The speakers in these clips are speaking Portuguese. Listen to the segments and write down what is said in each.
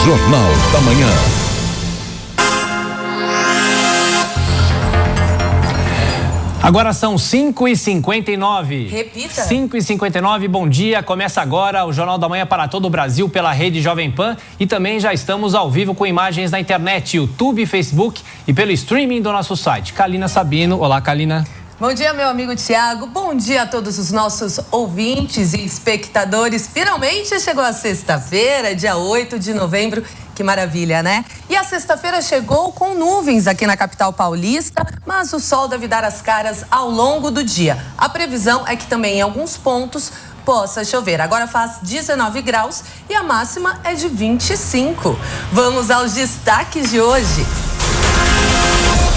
Jornal da Manhã. Agora são 5h59. Repita. 5h59, bom dia. Começa agora o Jornal da Manhã para todo o Brasil pela Rede Jovem Pan. E também já estamos ao vivo com imagens na internet, YouTube, Facebook e pelo streaming do nosso site. Kalina Sabino. Olá, Kalina. Bom dia, meu amigo Tiago. Bom dia a todos os nossos ouvintes e espectadores. Finalmente chegou a sexta-feira, dia 8 de novembro. Que maravilha, né? E a sexta-feira chegou com nuvens aqui na capital paulista, mas o sol deve dar as caras ao longo do dia. A previsão é que também em alguns pontos possa chover. Agora faz 19 graus e a máxima é de 25. Vamos aos destaques de hoje.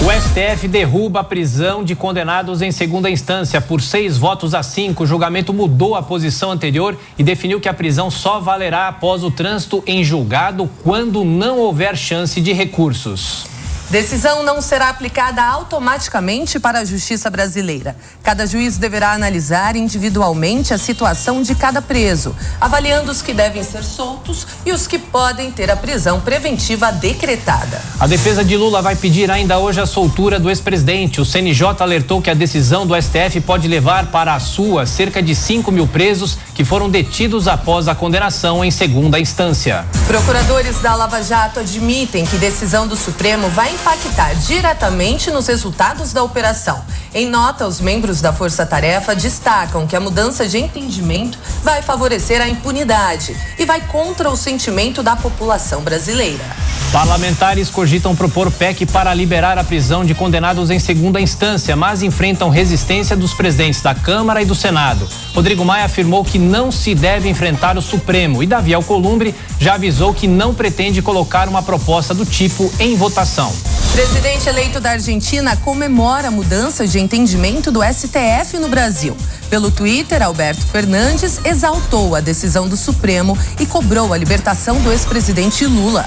O STF derruba a prisão de condenados em segunda instância por 6 votos a 5. O julgamento mudou a posição anterior e definiu que a prisão só valerá após o trânsito em julgado quando não houver chance de recursos. Decisão não será aplicada automaticamente para a Justiça brasileira. Cada juiz deverá analisar individualmente a situação de cada preso, avaliando os que devem ser soltos e os que podem ter a prisão preventiva decretada. A defesa de Lula vai pedir ainda hoje a soltura do ex-presidente. O CNJ alertou que a decisão do STF pode levar para a sua cerca de 5 mil presos que foram detidos após a condenação em segunda instância. Procuradores da Lava Jato admitem que decisão do Supremo vai impactar diretamente nos resultados da operação. Em nota, os membros da Força Tarefa destacam que a mudança de entendimento vai favorecer a impunidade e vai contra o sentimento da população brasileira. Parlamentares cogitam propor PEC para liberar a prisão de condenados em segunda instância, mas enfrentam resistência dos presidentes da Câmara e do Senado. Rodrigo Maia afirmou que não se deve enfrentar o Supremo e Davi Alcolumbre já avisou que não pretende colocar uma proposta do tipo em votação. Presidente eleito da Argentina comemora mudanças de entendimento do STF no Brasil. Pelo Twitter, Alberto Fernandes exaltou a decisão do Supremo e cobrou a libertação do ex-presidente Lula.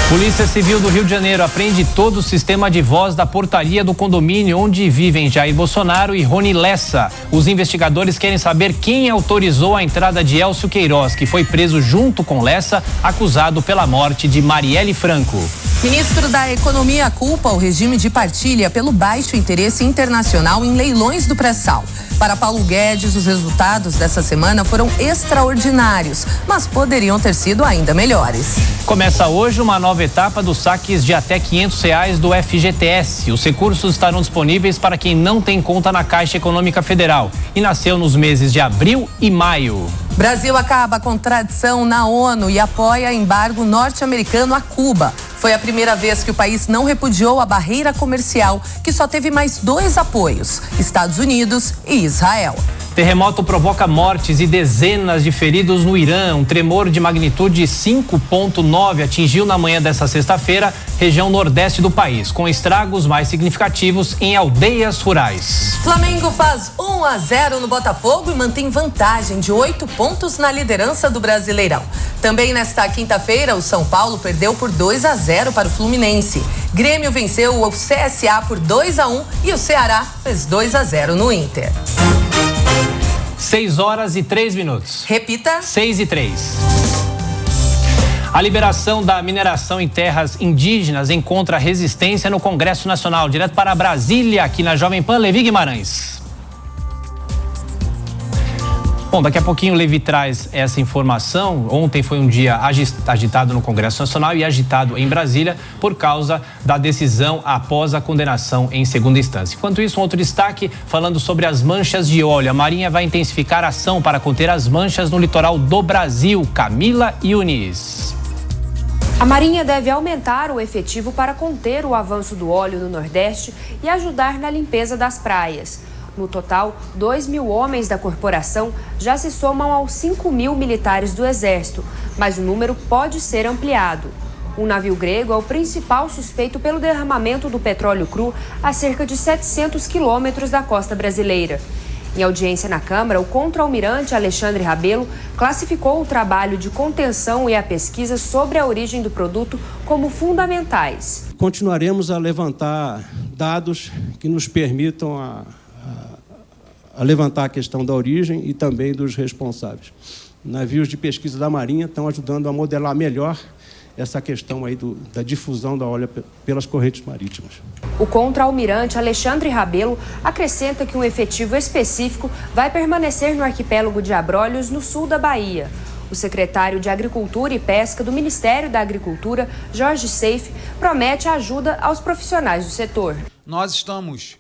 Polícia Civil do Rio de Janeiro apreende todo o sistema de voz da portaria do condomínio onde vivem Jair Bolsonaro e Rony Lessa. Os investigadores querem saber quem autorizou a entrada de Elcio Queiroz, que foi preso junto com Lessa, acusado pela morte de Marielle Franco. Ministro da Economia culpa o regime de partilha pelo baixo interesse internacional em leilões do pré-sal. Para Paulo Guedes, os resultados dessa semana foram extraordinários, mas poderiam ter sido ainda melhores. Começa hoje uma nova etapa dos saques de até R$500 do FGTS. Os recursos estarão disponíveis para quem não tem conta na Caixa Econômica Federal e nasceu nos meses de abril e maio. Brasil acaba com tradição na ONU e apoia embargo norte-americano a Cuba. Foi a primeira vez que o país não repudiou a barreira comercial, que só teve mais 2 apoios: Estados Unidos e Israel. Terremoto provoca mortes e dezenas de feridos no Irã. Um tremor de magnitude 5,9 atingiu na manhã desta sexta-feira região nordeste do país, com estragos mais significativos em aldeias rurais. Flamengo faz 1-0 no Botafogo e mantém vantagem de 8 pontos na liderança do Brasileirão. Também nesta quinta-feira, o São Paulo perdeu por 2-0 para o Fluminense. Grêmio venceu o CSA por 2-1 e o Ceará fez 2-0 no Inter. 6h03. Repita. 6h03. A liberação da mineração em terras indígenas encontra resistência no Congresso Nacional. Direto para Brasília, aqui na Jovem Pan, Levi Guimarães. Bom, daqui a pouquinho o Levi traz essa informação. Ontem foi um dia agitado no Congresso Nacional e agitado em Brasília por causa da decisão após a condenação em segunda instância. Enquanto isso, um outro destaque falando sobre as manchas de óleo. A Marinha vai intensificar a ação para conter as manchas no litoral do Brasil. Camila Yunis. A Marinha deve aumentar o efetivo para conter o avanço do óleo no Nordeste e ajudar na limpeza das praias. No total, 2.000 homens da corporação já se somam aos 5.000 militares do Exército, mas o número pode ser ampliado. Um navio grego é o principal suspeito pelo derramamento do petróleo cru a cerca de 700 quilômetros da costa brasileira. Em audiência na Câmara, o contra-almirante Alexandre Rabelo classificou o trabalho de contenção e a pesquisa sobre a origem do produto como fundamentais. Continuaremos a levantar dados que nos permitam a levantar a questão da origem e também dos responsáveis. Navios de pesquisa da Marinha estão ajudando a modelar melhor essa questão aí da difusão da óleo pelas correntes marítimas. O contra-almirante Alexandre Rabelo acrescenta que um efetivo específico vai permanecer no arquipélago de Abrolhos, no sul da Bahia. O secretário de Agricultura e Pesca do Ministério da Agricultura, Jorge Seife, promete ajuda aos profissionais do setor. Nós estamos,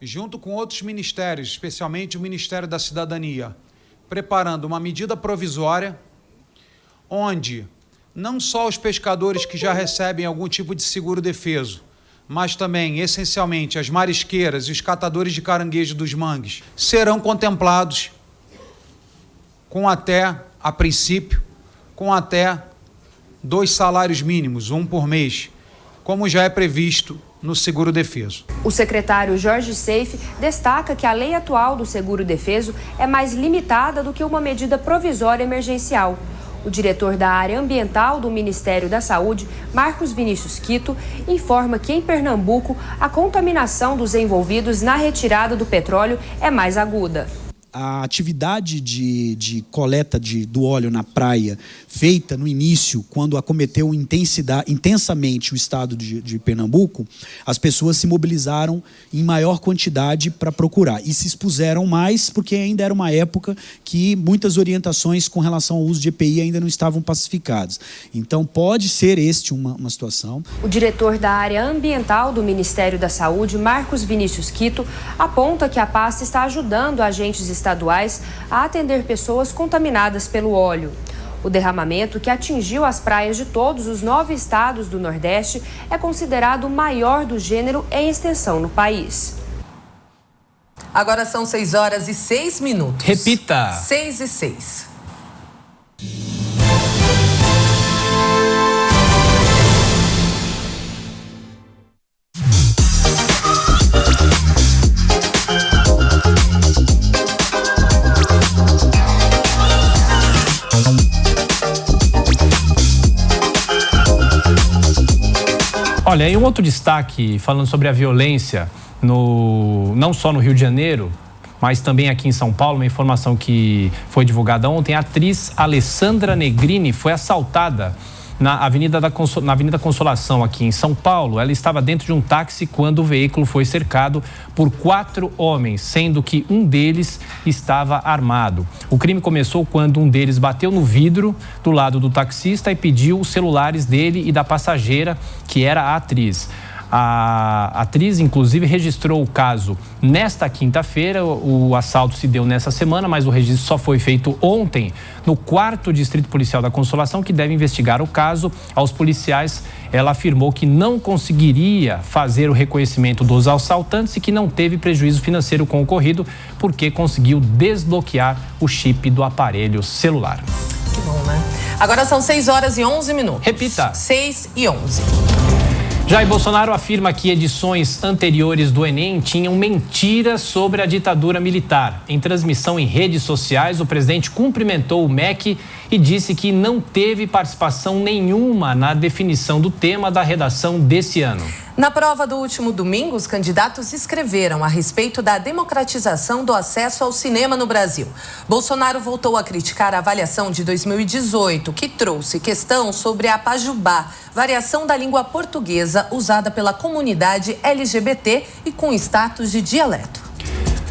junto com outros ministérios, especialmente o Ministério da Cidadania, preparando uma medida provisória onde não só os pescadores que já recebem algum tipo de seguro-defeso, mas também, essencialmente, as marisqueiras e os catadores de caranguejo dos mangues serão contemplados com até, a princípio, com até 2 salários mínimos, um por mês, como já é previsto no seguro-defeso. O secretário Jorge Seife destaca que a lei atual do seguro-defeso é mais limitada do que uma medida provisória emergencial. O diretor da área ambiental do Ministério da Saúde, Marcos Vinícius Quito, informa que em Pernambuco a contaminação dos envolvidos na retirada do petróleo é mais aguda. A atividade de coleta do óleo na praia, feita no início, quando acometeu intensamente o estado de Pernambuco, as pessoas se mobilizaram em maior quantidade para procurar. E se expuseram mais, porque ainda era uma época que muitas orientações com relação ao uso de EPI ainda não estavam pacificadas. Então, pode ser uma situação. O diretor da área ambiental do Ministério da Saúde, Marcos Vinícius Quito, aponta que a pasta está ajudando agentes estaduais a atender pessoas contaminadas pelo óleo. O derramamento, que atingiu as praias de todos os 9 estados do Nordeste, é considerado o maior do gênero em extensão no país. Agora são 6h06. Repita. 6h06. Olha, e um outro destaque, falando sobre a violência, não só no Rio de Janeiro, mas também aqui em São Paulo, uma informação que foi divulgada ontem, a atriz Alessandra Negrini foi assaltada na Avenida Consolação, aqui em São Paulo. Ela estava dentro de um táxi quando o veículo foi cercado por 4 homens, sendo que um deles estava armado. O crime começou quando um deles bateu no vidro do lado do taxista e pediu os celulares dele e da passageira, que era a atriz. A atriz, inclusive, registrou o caso nesta quinta-feira. O assalto se deu nessa semana, mas o registro só foi feito ontem no 4º Distrito Policial da Consolação, que deve investigar o caso. Aos policiais, ela afirmou que não conseguiria fazer o reconhecimento dos assaltantes e que não teve prejuízo financeiro com o ocorrido, porque conseguiu desbloquear o chip do aparelho celular. Que bom, né? Agora são 6h11. Repita. 6h11. Jair Bolsonaro afirma que edições anteriores do Enem tinham mentiras sobre a ditadura militar. Em transmissão em redes sociais, o presidente cumprimentou o MEC e disse que não teve participação nenhuma na definição do tema da redação desse ano. Na prova do último domingo, os candidatos escreveram a respeito da democratização do acesso ao cinema no Brasil. Bolsonaro voltou a criticar a avaliação de 2018, que trouxe questão sobre a pajubá, variação da língua portuguesa usada pela comunidade LGBT e com status de dialeto.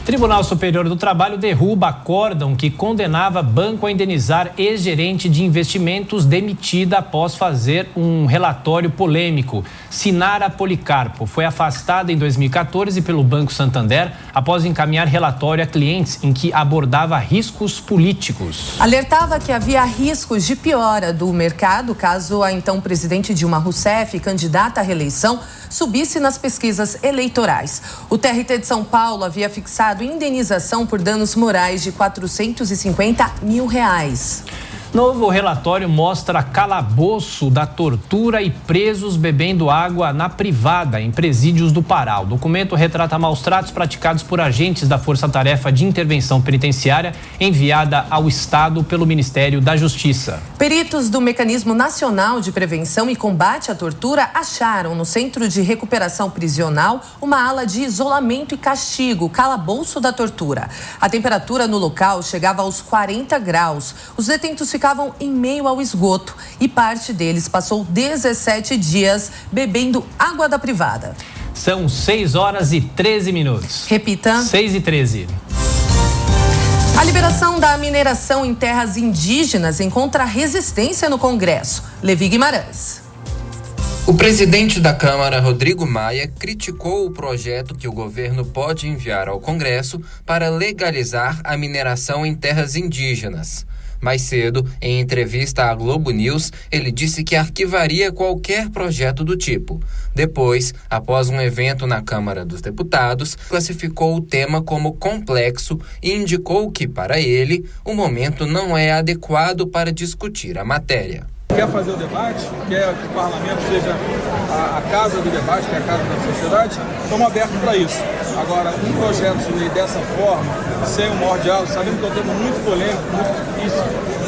Tribunal Superior do Trabalho derruba acórdão que condenava banco a indenizar ex-gerente de investimentos demitida após fazer um relatório polêmico. Sinara Policarpo foi afastada em 2014 pelo Banco Santander após encaminhar relatório a clientes em que abordava riscos políticos. Alertava que havia riscos de piora do mercado caso a então presidente Dilma Rousseff, candidata à reeleição, subisse nas pesquisas eleitorais. O TRT de São Paulo havia fixado indenização por danos morais de R$450 mil. Novo relatório mostra calabouço da tortura e presos bebendo água na privada em presídios do Pará. O documento retrata maus-tratos praticados por agentes da Força Tarefa de Intervenção Penitenciária enviada ao Estado pelo Ministério da Justiça. Peritos do Mecanismo Nacional de Prevenção e Combate à Tortura acharam no Centro de Recuperação Prisional uma ala de isolamento e castigo, calabouço da tortura. A temperatura no local chegava aos 40 graus. Os detentos ficaram ficavam em meio ao esgoto e parte deles passou 17 dias bebendo água da privada. São 6h13. Repita. 6h13. A liberação da mineração em terras indígenas encontra resistência no Congresso. Levi Guimarães. O presidente da Câmara, Rodrigo Maia, criticou o projeto que o governo pode enviar ao Congresso para legalizar a mineração em terras indígenas. Mais cedo, em entrevista à Globo News, ele disse que arquivaria qualquer projeto do tipo. Depois, após um evento na Câmara dos Deputados, classificou o tema como complexo e indicou que, para ele, o momento não é adequado para discutir a matéria. Quer fazer o debate, quer que o parlamento seja a casa do debate, que é a casa da sociedade, estamos abertos para isso. Agora, um projeto de lei dessa forma, sem um maior diálogo, sabemos que é um tema muito polêmico, muito difícil,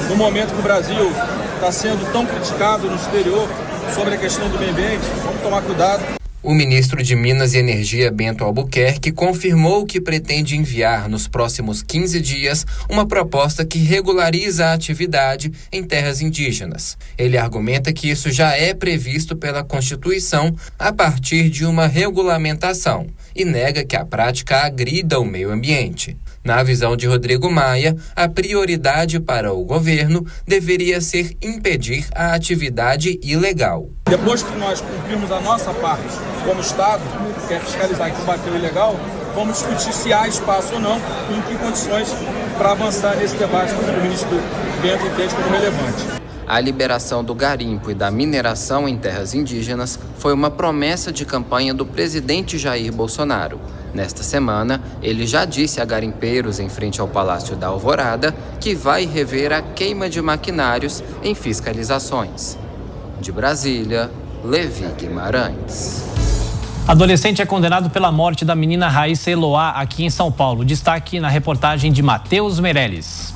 no momento que o Brasil está sendo tão criticado no exterior sobre a questão do meio ambiente, vamos tomar cuidado. O ministro de Minas e Energia, Bento Albuquerque, confirmou que pretende enviar nos próximos 15 dias uma proposta que regulariza a atividade em terras indígenas. Ele argumenta que isso já é previsto pela Constituição a partir de uma regulamentação e nega que a prática agrida o meio ambiente. Na visão de Rodrigo Maia, a prioridade para o governo deveria ser impedir a atividade ilegal. Depois que nós cumprimos a nossa parte como Estado, que é fiscalizar e combater o ilegal, vamos discutir se há espaço ou não e em que condições para avançar nesse debate que o ministro Bento entende como relevante. A liberação do garimpo e da mineração em terras indígenas foi uma promessa de campanha do presidente Jair Bolsonaro. Nesta semana, ele já disse a garimpeiros em frente ao Palácio da Alvorada que vai rever a queima de maquinários em fiscalizações. De Brasília, Levi Guimarães. Adolescente é condenado pela morte da menina Raíssa Eloá aqui em São Paulo. Destaque na reportagem de Matheus Meirelles.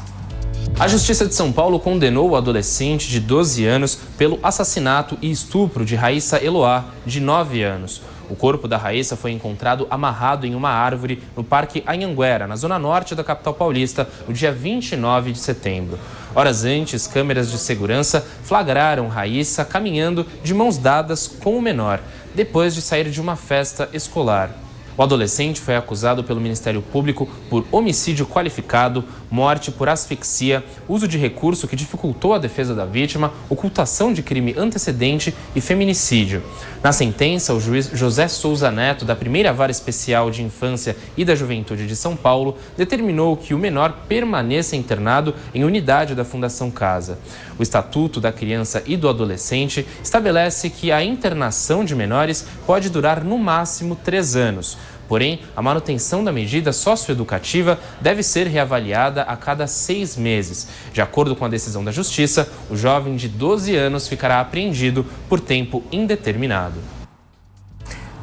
A Justiça de São Paulo condenou o adolescente de 12 anos pelo assassinato e estupro de Raíssa Eloá, de 9 anos. O corpo da Raíssa foi encontrado amarrado em uma árvore no Parque Anhanguera, na zona norte da capital paulista, no dia 29 de setembro. Horas antes, câmeras de segurança flagraram Raíssa caminhando de mãos dadas com o menor, depois de sair de uma festa escolar. O adolescente foi acusado pelo Ministério Público por homicídio qualificado, morte por asfixia, uso de recurso que dificultou a defesa da vítima, ocultação de crime antecedente e feminicídio. Na sentença, o juiz José Souza Neto, da Primeira Vara Especial de Infância e da Juventude de São Paulo, determinou que o menor permaneça internado em unidade da Fundação Casa. O Estatuto da Criança e do Adolescente estabelece que a internação de menores pode durar no máximo 3 anos. Porém, a manutenção da medida socioeducativa deve ser reavaliada a cada 6 meses. De acordo com a decisão da Justiça, o jovem de 12 anos ficará apreendido por tempo indeterminado.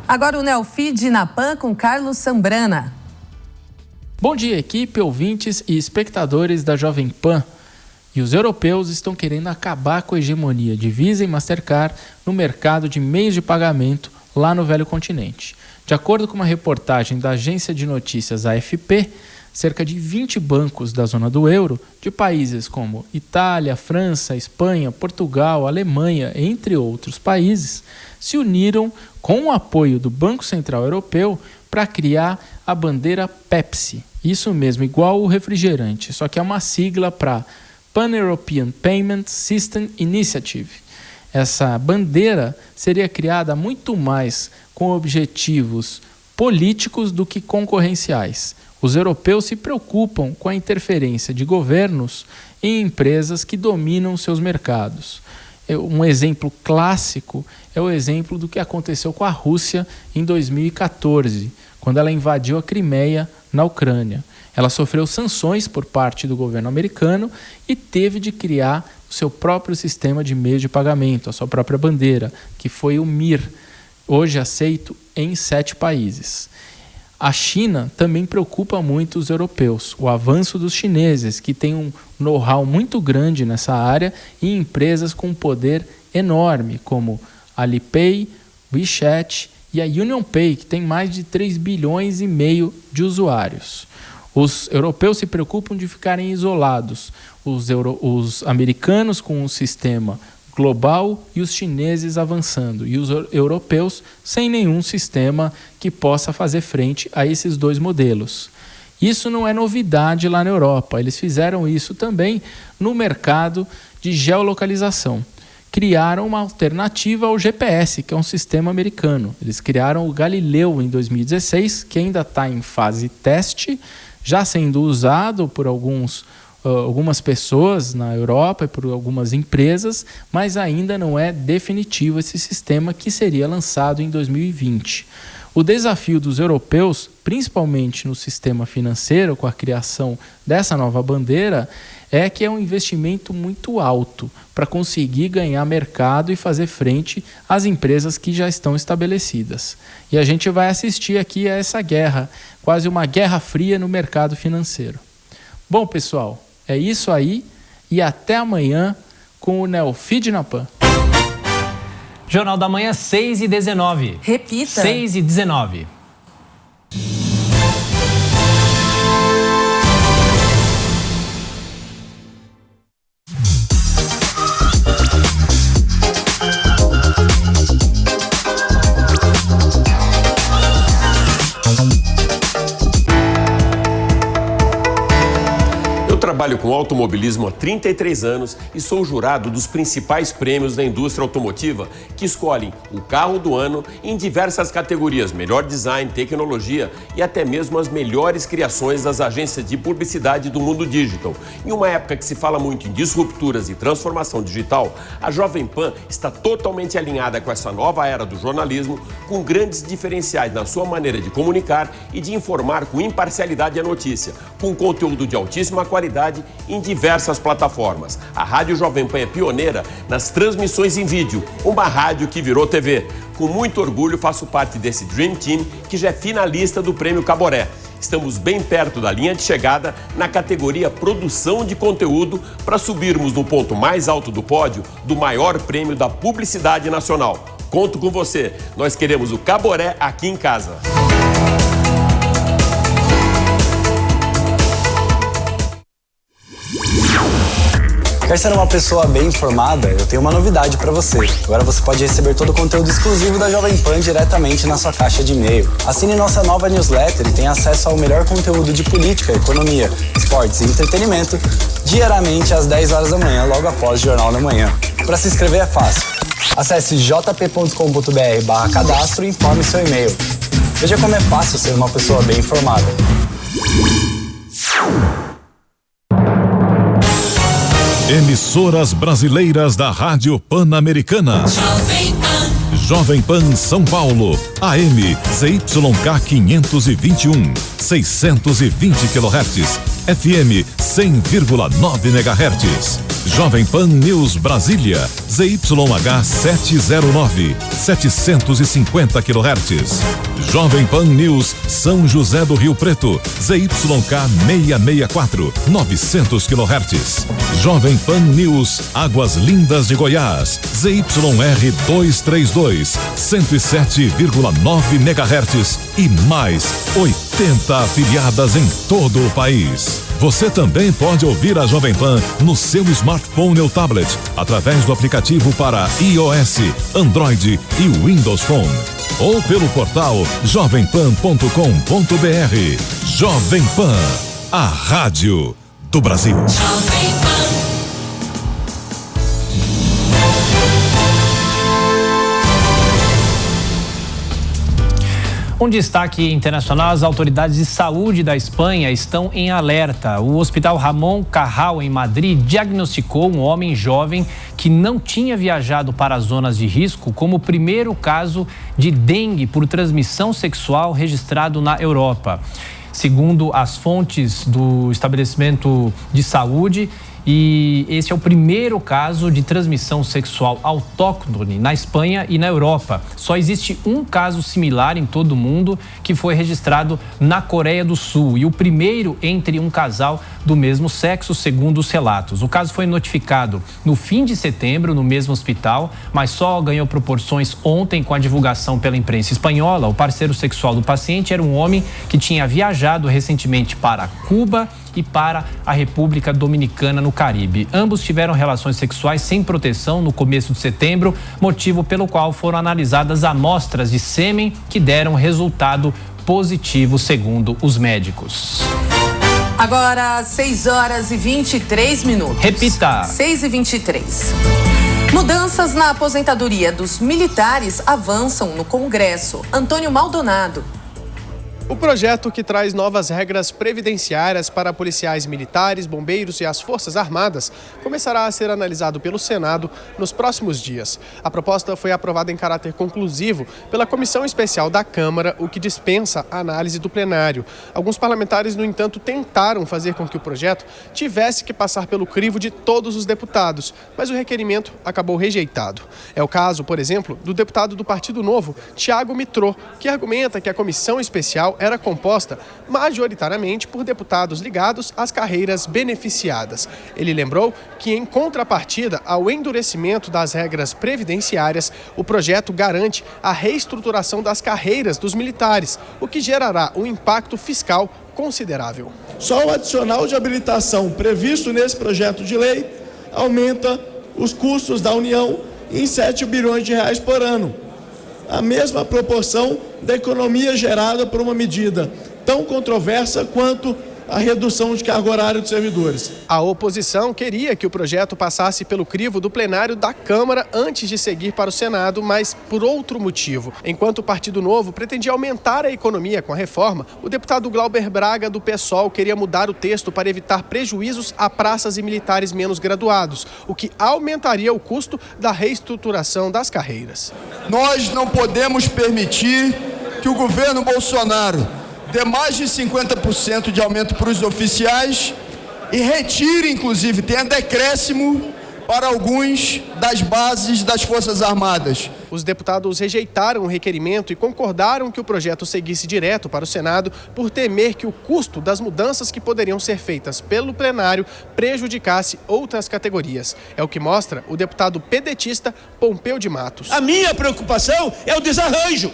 Agora o Neofeed na PAN com Carlos Sambrana. Bom dia, equipe, ouvintes e espectadores da Jovem Pan. E os europeus estão querendo acabar com a hegemonia de Visa e Mastercard no mercado de meios de pagamento lá no velho continente. De acordo com uma reportagem da agência de notícias AFP, cerca de 20 bancos da zona do euro, de países como Itália, França, Espanha, Portugal, Alemanha, entre outros países, se uniram com o apoio do Banco Central Europeu para criar a bandeira Pepsi. Isso mesmo, igual o refrigerante, só que é uma sigla para Pan-European Payment System Initiative. Essa bandeira seria criada muito mais com objetivos políticos do que concorrenciais. Os europeus se preocupam com a interferência de governos em empresas que dominam seus mercados. Um exemplo clássico é o exemplo do que aconteceu com a Rússia em 2014, quando ela invadiu a Crimeia, na Ucrânia. Ela sofreu sanções por parte do governo americano e teve de criar o seu próprio sistema de meios de pagamento, a sua própria bandeira, que foi o MIR, hoje aceito em 7 países. A China também preocupa muito os europeus. O avanço dos chineses, que tem um know-how muito grande nessa área, e empresas com poder enorme, como Alipay, WeChat e a UnionPay, que tem mais de 3,5 bilhões de usuários. Os europeus se preocupam de ficarem isolados. Os americanos com um sistema global e os chineses avançando. E os europeus sem nenhum sistema que possa fazer frente a esses dois modelos. Isso não é novidade lá na Europa. Eles fizeram isso também no mercado de geolocalização. Criaram uma alternativa ao GPS, que é um sistema americano. Eles criaram o Galileu em 2016, que ainda está em fase teste, já sendo usado por algumas pessoas na Europa e por algumas empresas, mas ainda não é definitivo esse sistema que seria lançado em 2020. O desafio dos europeus, principalmente no sistema financeiro, com a criação dessa nova bandeira, é que é um investimento muito alto para conseguir ganhar mercado e fazer frente às empresas que já estão estabelecidas. E a gente vai assistir aqui a essa guerra, quase uma guerra fria no mercado financeiro. Bom, pessoal, é isso aí e até amanhã com o Neofeed na Pan. Jornal da Manhã, 6h19. Repita. 6h19. Trabalho com automobilismo há 33 anos e sou jurado dos principais prêmios da indústria automotiva que escolhem o carro do ano em diversas categorias, melhor design, tecnologia e até mesmo as melhores criações das agências de publicidade do mundo digital. Em uma época que se fala muito em disrupturas e transformação digital, a Jovem Pan está totalmente alinhada com essa nova era do jornalismo, com grandes diferenciais na sua maneira de comunicar e de informar com imparcialidade a notícia, com conteúdo de altíssima qualidade em diversas plataformas. A Rádio Jovem Pan é pioneira nas transmissões em vídeo, uma rádio que virou TV. Com muito orgulho faço parte desse Dream Team que já é finalista do Prêmio Caboré. Estamos bem perto da linha de chegada na categoria Produção de Conteúdo para subirmos no ponto mais alto do pódio do maior prêmio da publicidade nacional. Conto com você, nós queremos o Caboré aqui em casa. Quer ser uma pessoa bem informada? Eu tenho uma novidade para você. Agora você pode receber todo o conteúdo exclusivo da Jovem Pan diretamente na sua caixa de e-mail. Assine nossa nova newsletter e tenha acesso ao melhor conteúdo de política, economia, esportes e entretenimento diariamente às 10 horas da manhã, logo após o Jornal da Manhã. Para se inscrever é fácil. Acesse jp.com.br/cadastro e informe seu e-mail. Veja como é fácil ser uma pessoa bem informada. Emissoras brasileiras da Rádio Pan-Americana. Jovem Pan São Paulo, AM ZYK 521, 620 kHz, FM 100,9 MHz. Jovem Pan News Brasília, ZYH 709, 750 kHz. Jovem Pan News São José do Rio Preto, ZYK 664, 900 kHz. Jovem Pan News Águas Lindas de Goiás, ZYR 232, 107,9 MHz e mais 80 afiliadas em todo o país. Você também pode ouvir a Jovem Pan no seu smartphone ou tablet, através do aplicativo para iOS, Android e Windows Phone. Ou pelo portal jovempan.com.br. Jovem Pan, a rádio do Brasil. Um destaque internacional: as autoridades de saúde da Espanha estão em alerta. O Hospital Ramon Cajal, em Madrid, diagnosticou um homem jovem que não tinha viajado para as zonas de risco como o primeiro caso de dengue por transmissão sexual registrado na Europa. Segundo as fontes do estabelecimento de saúde, e esse é o primeiro caso de transmissão sexual autóctone na Espanha e na Europa. Só existe um caso similar em todo o mundo, que foi registrado na Coreia do Sul, e o primeiro entre um casal do mesmo sexo, segundo os relatos. O caso foi notificado no fim de setembro no mesmo hospital, mas só ganhou proporções ontem com a divulgação pela imprensa espanhola. O parceiro sexual do paciente era um homem que tinha viajado recentemente para Cuba e para a República Dominicana, no Caribe. Ambos tiveram relações sexuais sem proteção no começo de setembro, motivo pelo qual foram analisadas amostras de sêmen que deram resultado positivo, segundo os médicos. Agora, 6h23. Repita. 6h23. Mudanças na aposentadoria dos militares avançam no Congresso. Antônio Maldonado. O projeto, que traz novas regras previdenciárias para policiais militares, bombeiros e as Forças Armadas, começará a ser analisado pelo Senado nos próximos dias. A proposta foi aprovada em caráter conclusivo pela Comissão Especial da Câmara, o que dispensa a análise do plenário. Alguns parlamentares, no entanto, tentaram fazer com que o projeto tivesse que passar pelo crivo de todos os deputados, mas o requerimento acabou rejeitado. É o caso, por exemplo, do deputado do Partido Novo, Thiago Mitrô, que argumenta que a Comissão Especial era composta majoritariamente por deputados ligados às carreiras beneficiadas. Ele lembrou que, em contrapartida ao endurecimento das regras previdenciárias, o projeto garante a reestruturação das carreiras dos militares, o que gerará um impacto fiscal considerável. Só o adicional de habilitação previsto nesse projeto de lei aumenta os custos da União em 7 bilhões de reais por ano. A mesma proporção da economia gerada por uma medida tão controversa quanto a redução de carga horária dos servidores. A oposição queria que o projeto passasse pelo crivo do plenário da Câmara antes de seguir para o Senado, mas por outro motivo. Enquanto o Partido Novo pretendia aumentar a economia com a reforma, o deputado Glauber Braga, do PSOL, queria mudar o texto para evitar prejuízos a praças e militares menos graduados, o que aumentaria o custo da reestruturação das carreiras. Nós não podemos permitir que o governo Bolsonaro dê mais de 50% de aumento para os oficiais e retire, inclusive, tenha decréscimo para alguns das bases das Forças Armadas. Os deputados rejeitaram o requerimento e concordaram que o projeto seguisse direto para o Senado por temer que o custo das mudanças que poderiam ser feitas pelo plenário prejudicasse outras categorias. É o que mostra o deputado pedetista Pompeu de Matos. A minha preocupação é o desarranjo.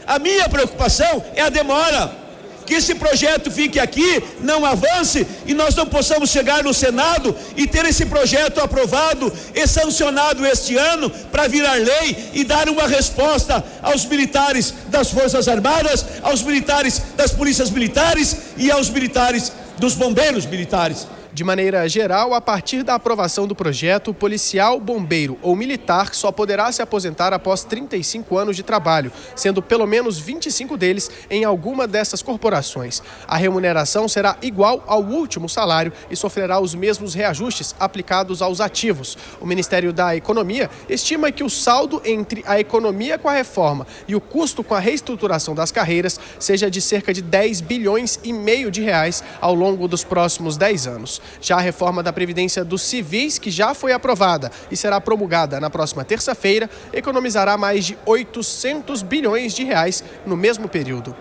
A minha preocupação é a demora. Que esse projeto fique aqui, não avance e nós não possamos chegar no Senado e ter esse projeto aprovado e sancionado este ano para virar lei e dar uma resposta aos militares das Forças Armadas, aos militares das polícias militares e aos militares dos bombeiros militares. De maneira geral, a partir da aprovação do projeto, policial, bombeiro ou militar só poderá se aposentar após 35 anos de trabalho, sendo pelo menos 25 deles em alguma dessas corporações. A remuneração será igual ao último salário e sofrerá os mesmos reajustes aplicados aos ativos. O Ministério da Economia estima que o saldo entre a economia com a reforma e o custo com a reestruturação das carreiras seja de cerca de 10 bilhões e meio de reais ao longo dos próximos 10 anos. Já a reforma da Previdência dos Civis, que já foi aprovada e será promulgada na próxima terça-feira, economizará mais de 800 bilhões de reais no mesmo período.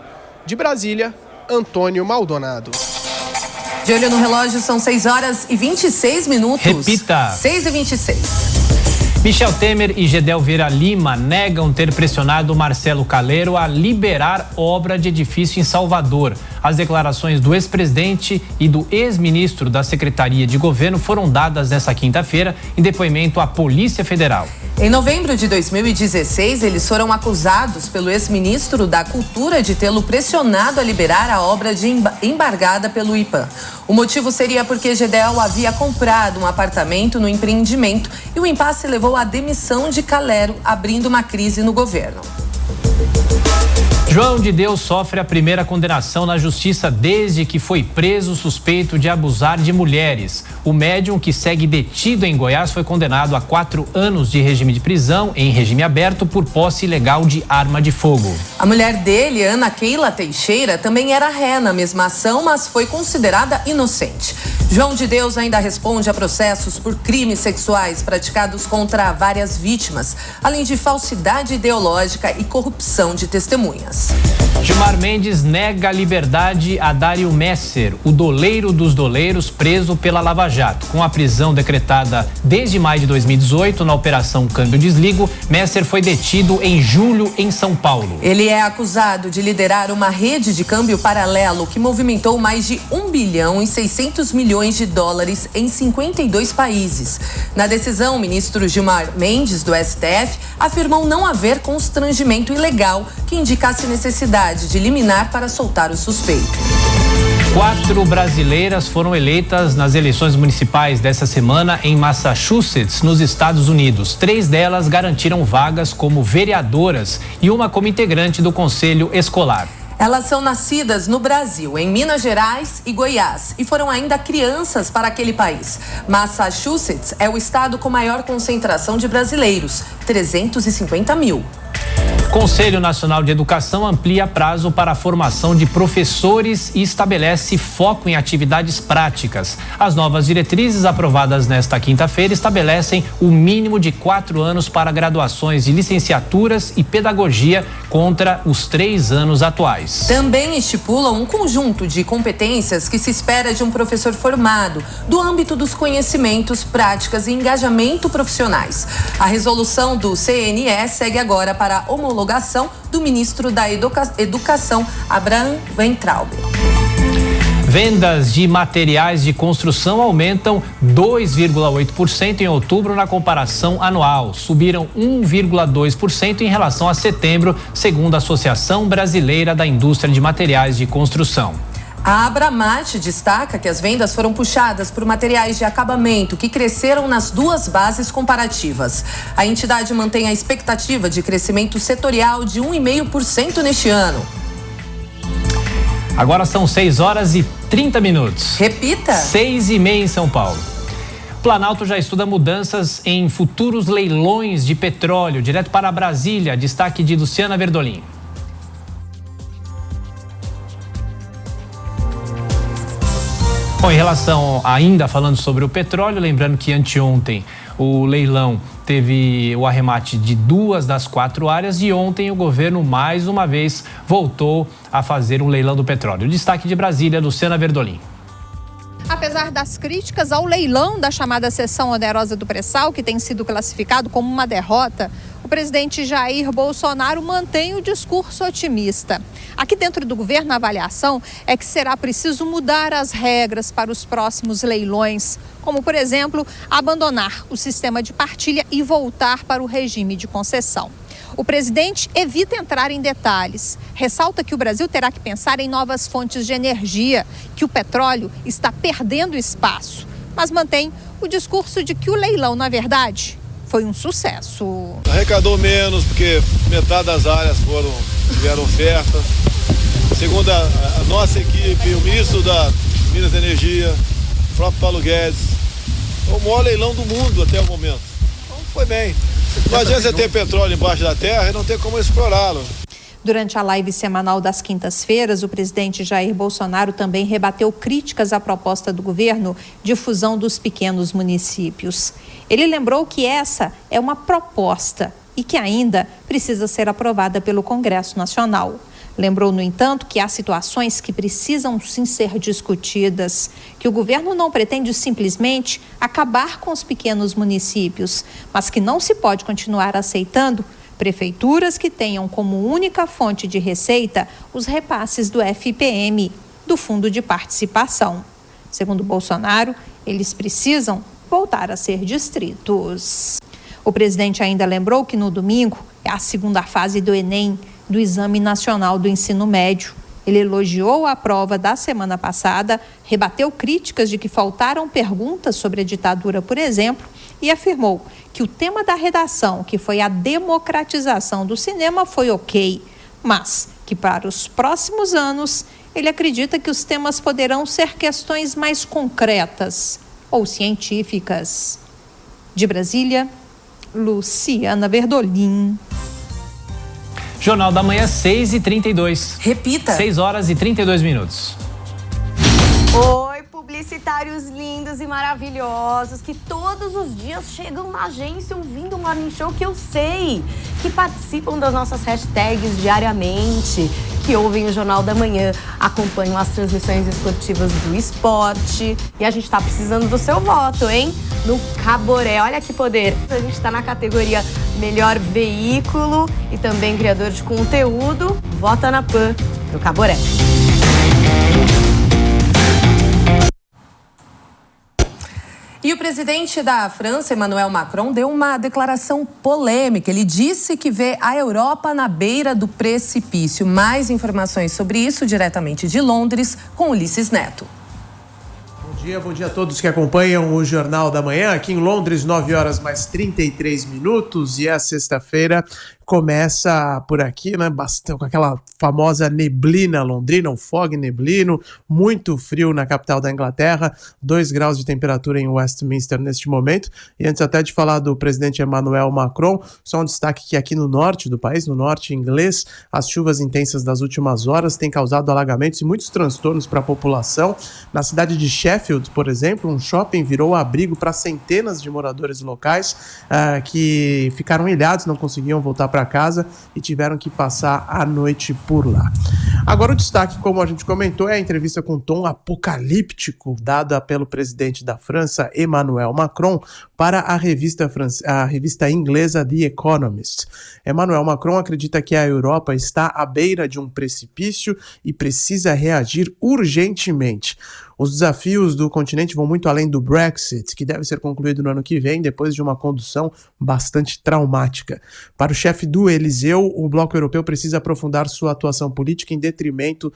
De Brasília, Antônio Maldonado. De olho no relógio, são 6h26. Repita. 6h26. Michel Temer e Gedel Vieira Lima negam ter pressionado Marcelo Calero a liberar obra de edifício em Salvador. As declarações do ex-presidente e do ex-ministro da Secretaria de Governo foram dadas nesta quinta-feira em depoimento à Polícia Federal. Em novembro de 2016, eles foram acusados pelo ex-ministro da Cultura de tê-lo pressionado a liberar a obra embargada pelo IPAM. O motivo seria porque Gedel havia comprado um apartamento no empreendimento e o impasse levou à demissão de Calero, abrindo uma crise no governo. João de Deus sofre a primeira condenação na justiça desde que foi preso suspeito de abusar de mulheres. O médium, que segue detido em Goiás, foi condenado a 4 anos de regime de prisão em regime aberto por posse ilegal de arma de fogo. A mulher dele, Ana Keila Teixeira, também era ré na mesma ação, mas foi considerada inocente. João de Deus ainda responde a processos por crimes sexuais praticados contra várias vítimas, além de falsidade ideológica e corrupção de testemunhas. Gilmar Mendes nega liberdade a Dário Messer, o doleiro dos doleiros preso pela Lava Jato. Com a prisão decretada desde maio de 2018 na Operação Câmbio Desligo, Messer foi detido em julho em São Paulo. Ele é acusado de liderar uma rede de câmbio paralelo que movimentou mais de 1 bilhão e 600 milhões de dólares em 52 países. Na decisão, o ministro Gilmar Mendes, do STF, afirmou não haver constrangimento ilegal que indicasse necessidade de liminar para soltar o suspeito. 4 brasileiras foram eleitas nas eleições municipais dessa semana em Massachusetts, nos Estados Unidos. 3 delas garantiram vagas como vereadoras e uma como integrante do Conselho Escolar. Elas são nascidas no Brasil, em Minas Gerais e Goiás, e foram ainda crianças para aquele país. Massachusetts é o estado com maior concentração de brasileiros, 350 mil. Conselho Nacional de Educação amplia prazo para a formação de professores e estabelece foco em atividades práticas. As novas diretrizes aprovadas nesta quinta-feira estabelecem o mínimo de 4 anos para graduações de licenciaturas e pedagogia contra os 3 anos atuais. Também estipulam um conjunto de competências que se espera de um professor formado, do âmbito dos conhecimentos, práticas e engajamento profissionais. A resolução do CNE segue agora para a homologação do ministro da Educação, Abraham Weintraub. Vendas de materiais de construção aumentam 2,8% em outubro na comparação anual. Subiram 1,2% em relação a setembro, segundo a Associação Brasileira da Indústria de Materiais de Construção. A Abramat destaca que as vendas foram puxadas por materiais de acabamento que cresceram nas 2 bases comparativas. A entidade mantém a expectativa de crescimento setorial de 1,5% neste ano. Agora são 6h30. Repita. 6h30 em São Paulo. Planalto já estuda mudanças em futuros leilões de petróleo. Direto para Brasília, destaque de Luciana Verdolim. Bom, em relação, ainda falando sobre o petróleo, lembrando que anteontem o leilão teve o arremate de 2 das 4 áreas e ontem o governo mais uma vez voltou a fazer um leilão do petróleo. Destaque de Brasília, Luciana Verdolim. Apesar das críticas ao leilão da chamada seção onerosa do pré-sal, que tem sido classificado como uma derrota, o presidente Jair Bolsonaro mantém o discurso otimista. Aqui dentro do governo, a avaliação é que será preciso mudar as regras para os próximos leilões, como, por exemplo, abandonar o sistema de partilha e voltar para o regime de concessão. O presidente evita entrar em detalhes. Ressalta que o Brasil terá que pensar em novas fontes de energia, que o petróleo está perdendo espaço, mas mantém o discurso de que o leilão, na verdade, foi um sucesso. Arrecadou menos, porque metade das áreas tiveram ofertas. Segundo a nossa equipe, o ministro da Minas e Energia, o próprio Paulo Guedes, foi o maior leilão do mundo até o momento. Então foi bem. Não adianta você ter petróleo embaixo da terra e não ter como explorá-lo. Durante a live semanal das quintas-feiras, o presidente Jair Bolsonaro também rebateu críticas à proposta do governo de fusão dos pequenos municípios. Ele lembrou que essa é uma proposta e que ainda precisa ser aprovada pelo Congresso Nacional. Lembrou, no entanto, que há situações que precisam sim ser discutidas, que o governo não pretende simplesmente acabar com os pequenos municípios, mas que não se pode continuar aceitando prefeituras que tenham como única fonte de receita os repasses do FPM, do Fundo de Participação. Segundo Bolsonaro, eles precisam voltar a ser distritos. O presidente ainda lembrou que no domingo é a segunda fase do Enem, do Exame Nacional do Ensino Médio. Ele elogiou a prova da semana passada, rebateu críticas de que faltaram perguntas sobre a ditadura, por exemplo, e afirmou que o tema da redação, que foi a democratização do cinema, foi ok, mas que para os próximos anos ele acredita que os temas poderão ser questões mais concretas ou científicas. De Brasília, Luciana Verdolim. Jornal da Manhã, 6h32. Repita. 6 horas e 32 minutos. Oi, publicitários lindos e maravilhosos que todos os dias chegam na agência ouvindo o Morning Show, que eu sei, que participam das nossas hashtags diariamente, que ouvem o Jornal da Manhã, acompanham as transmissões esportivas do esporte. E a gente tá precisando do seu voto, hein? No Caboré, olha que poder. A gente tá na categoria Melhor Veículo e também Criador de Conteúdo. Vota na PAN, no Caboré. E o presidente da França, Emmanuel Macron, deu uma declaração polêmica. Ele disse que vê a Europa na beira do precipício. Mais informações sobre isso diretamente de Londres, com Ulisses Neto. Bom dia a todos que acompanham o Jornal da Manhã. Aqui em Londres, 9 horas mais 33 minutos, e a sexta-feira começa por aqui, né, bastante, com aquela famosa neblina londrina, um fog neblino, muito frio na capital da Inglaterra, 2 graus de temperatura em Westminster neste momento. E antes até de falar do presidente Emmanuel Macron, só um destaque que aqui no norte do país, no norte inglês, as chuvas intensas das últimas horas têm causado alagamentos e muitos transtornos para a população. Na cidade de Sheffield, por exemplo, um shopping virou abrigo para centenas de moradores locais que ficaram ilhados, não conseguiam voltar para casa e tiveram que passar a noite por lá. Agora o destaque, como a gente comentou, é a entrevista com tom apocalíptico dada pelo presidente da França, Emmanuel Macron, para a revista inglesa The Economist. Emmanuel Macron acredita que a Europa está à beira de um precipício e precisa reagir urgentemente. Os desafios do continente vão muito além do Brexit, que deve ser concluído no ano que vem, depois de uma condução bastante traumática. Para o chefe do Eliseu, o bloco europeu precisa aprofundar sua atuação política em detrimento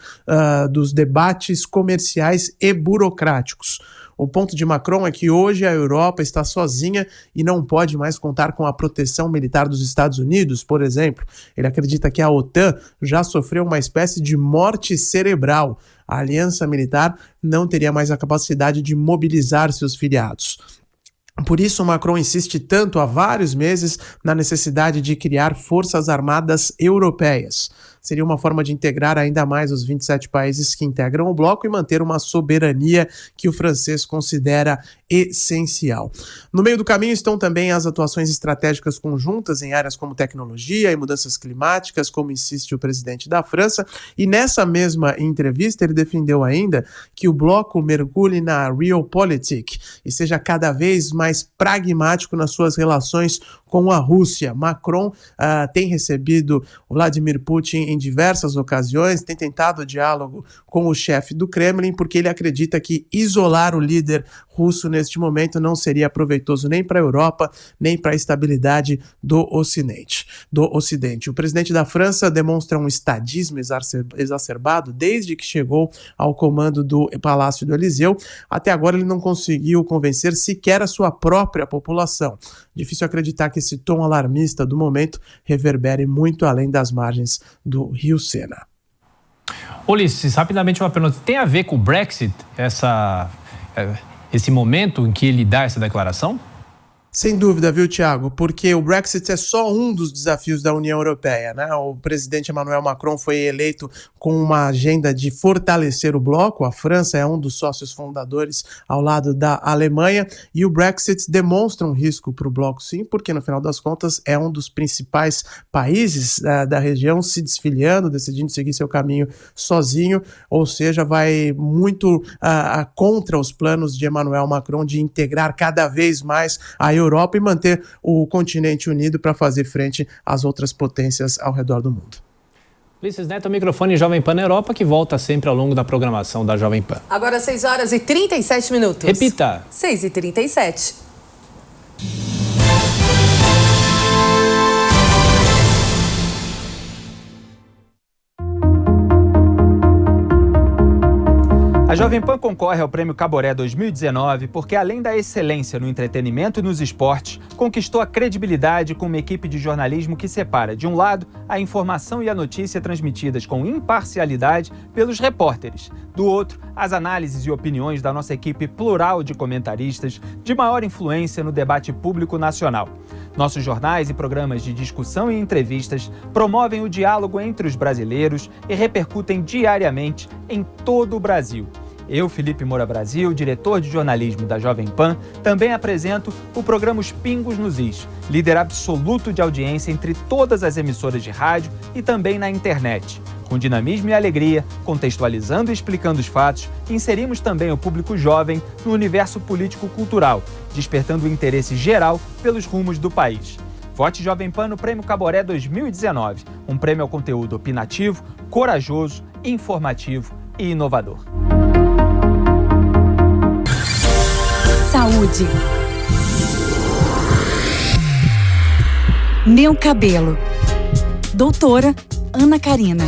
dos debates comerciais e burocráticos. O ponto de Macron é que hoje a Europa está sozinha e não pode mais contar com a proteção militar dos Estados Unidos, por exemplo. Ele acredita que a OTAN já sofreu uma espécie de morte cerebral. A aliança militar não teria mais a capacidade de mobilizar seus filiados. Por isso, Macron insiste tanto há vários meses na necessidade de criar forças armadas europeias. Seria uma forma de integrar ainda mais os 27 países que integram o bloco e manter uma soberania que o francês considera essencial. No meio do caminho estão também as atuações estratégicas conjuntas em áreas como tecnologia e mudanças climáticas, como insiste o presidente da França, e nessa mesma entrevista ele defendeu ainda que o bloco mergulhe na realpolitik e seja cada vez mais pragmático nas suas relações com a Rússia. Macron tem recebido o Vladimir Putin em diversas ocasiões, tem tentado diálogo com o chefe do Kremlin, porque ele acredita que isolar o líder russo neste momento não seria proveitoso nem para a Europa, nem para a estabilidade do Ocidente. O presidente da França demonstra um estadismo exacerbado desde que chegou ao comando do Palácio do Eliseu. Até agora ele não conseguiu convencer sequer a sua própria população. Difícil acreditar que esse tom alarmista do momento reverbere muito além das margens do Rio Sena. Ulisses, rapidamente uma pergunta. Tem a ver com o Brexit, esse momento em que ele dá essa declaração? Sem dúvida, viu, Thiago? Porque o Brexit é só um dos desafios da União Europeia, né? O presidente Emmanuel Macron foi eleito com uma agenda de fortalecer o bloco. A França é um dos sócios fundadores ao lado da Alemanha, e o Brexit demonstra um risco para o bloco, sim, porque no final das contas é um dos principais países da região se desfiliando, decidindo seguir seu caminho sozinho, ou seja, vai muito contra os planos de Emmanuel Macron de integrar cada vez mais a Europa e manter o continente unido para fazer frente às outras potências ao redor do mundo. Ulisses Neto, o microfone Jovem Pan na Europa, que volta sempre ao longo da programação da Jovem Pan. Agora 6 horas e 37 minutos. Repita. 6h37. A Jovem Pan concorre ao Prêmio Caboré 2019 porque, além da excelência no entretenimento e nos esportes, conquistou a credibilidade com uma equipe de jornalismo que separa, de um lado, a informação e a notícia transmitidas com imparcialidade pelos repórteres, do outro, as análises e opiniões da nossa equipe plural de comentaristas de maior influência no debate público nacional. Nossos jornais e programas de discussão e entrevistas promovem o diálogo entre os brasileiros e repercutem diariamente em todo o Brasil. Eu, Felipe Moura Brasil, diretor de jornalismo da Jovem Pan, também apresento o programa Os Pingos nos Is, líder absoluto de audiência entre todas as emissoras de rádio e também na internet. Com dinamismo e alegria, contextualizando e explicando os fatos, inserimos também o público jovem no universo político-cultural, despertando o interesse geral pelos rumos do país. Vote Jovem Pan no Prêmio Caboré 2019, um prêmio ao conteúdo opinativo, corajoso, informativo e inovador. Saúde. Meu cabelo. Doutora Ana Karina.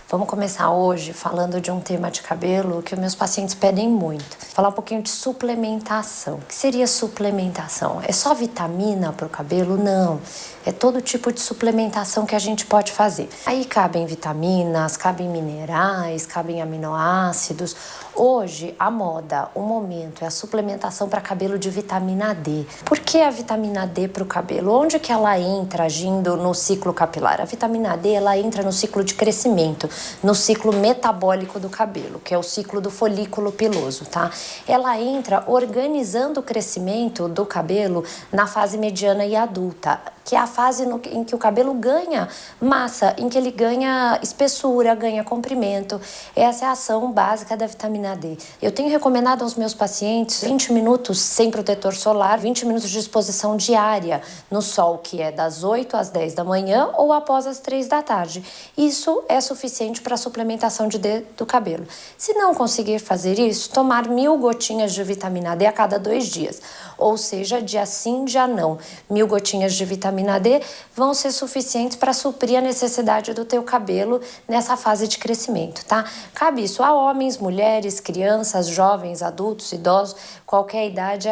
Vamos começar hoje falando de um tema de cabelo que os meus pacientes pedem muito. Falar um pouquinho de suplementação. O que seria suplementação? É só vitamina para o cabelo? Não. É todo tipo de suplementação que a gente pode fazer. Aí cabem vitaminas, cabem minerais, cabem aminoácidos. Hoje, a moda, o momento, é a suplementação para cabelo de vitamina D. Por que a vitamina D para o cabelo? Onde que ela entra agindo no ciclo capilar? A vitamina D, ela entra no ciclo de crescimento, no ciclo metabólico do cabelo, que é o ciclo do folículo piloso, tá? Ela entra organizando o crescimento do cabelo na fase mediana e adulta, que é a fase em que o cabelo ganha massa, em que ele ganha espessura, ganha comprimento. Essa é a ação básica da vitamina D. Eu tenho recomendado aos meus pacientes 20 minutos sem protetor solar, 20 minutos de exposição diária no sol, que é das 8 às 10 da manhã ou após as 3 da tarde. Isso é suficiente para a suplementação de D do cabelo. Se não conseguir fazer isso, tomar 1000 gotinhas de vitamina D a cada 2 dias. Ou seja, dia sim, dia não. 1000 gotinhas de vitamina D vão ser suficientes para suprir a necessidade do teu cabelo nessa fase de crescimento, tá? Cabe isso a homens, mulheres, crianças, jovens, adultos, idosos, qualquer idade,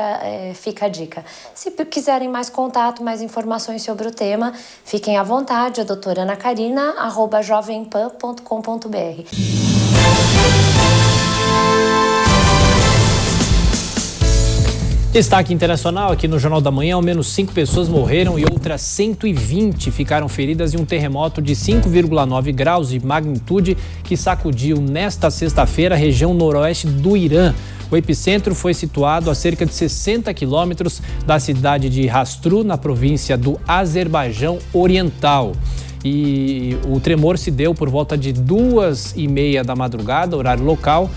fica a dica. Se quiserem mais contato, mais informações sobre o tema, fiquem à vontade, a doutora Ana Karina, @jovempan.com.br. Destaque internacional aqui no Jornal da Manhã, ao menos 5 pessoas morreram e outras 120 ficaram feridas em um terremoto de 5,9 graus de magnitude que sacudiu nesta sexta-feira a região noroeste do Irã. O epicentro foi situado a cerca de 60 quilômetros da cidade de Rastru, na província do Azerbaijão Oriental. E o tremor se deu por volta de 2h30 da madrugada, horário local,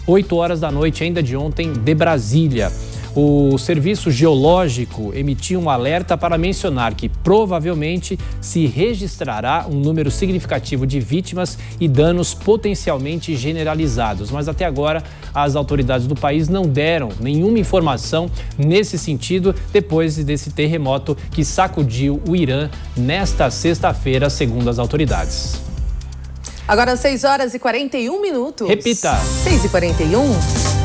8 horas da noite ainda de ontem, de Brasília. O Serviço Geológico emitiu um alerta para mencionar que provavelmente se registrará um número significativo de vítimas e danos potencialmente generalizados. Mas até agora, as autoridades do país não deram nenhuma informação nesse sentido depois desse terremoto que sacudiu o Irã nesta sexta-feira, segundo as autoridades. Agora 6 horas e 41 minutos. Repita. 6h41.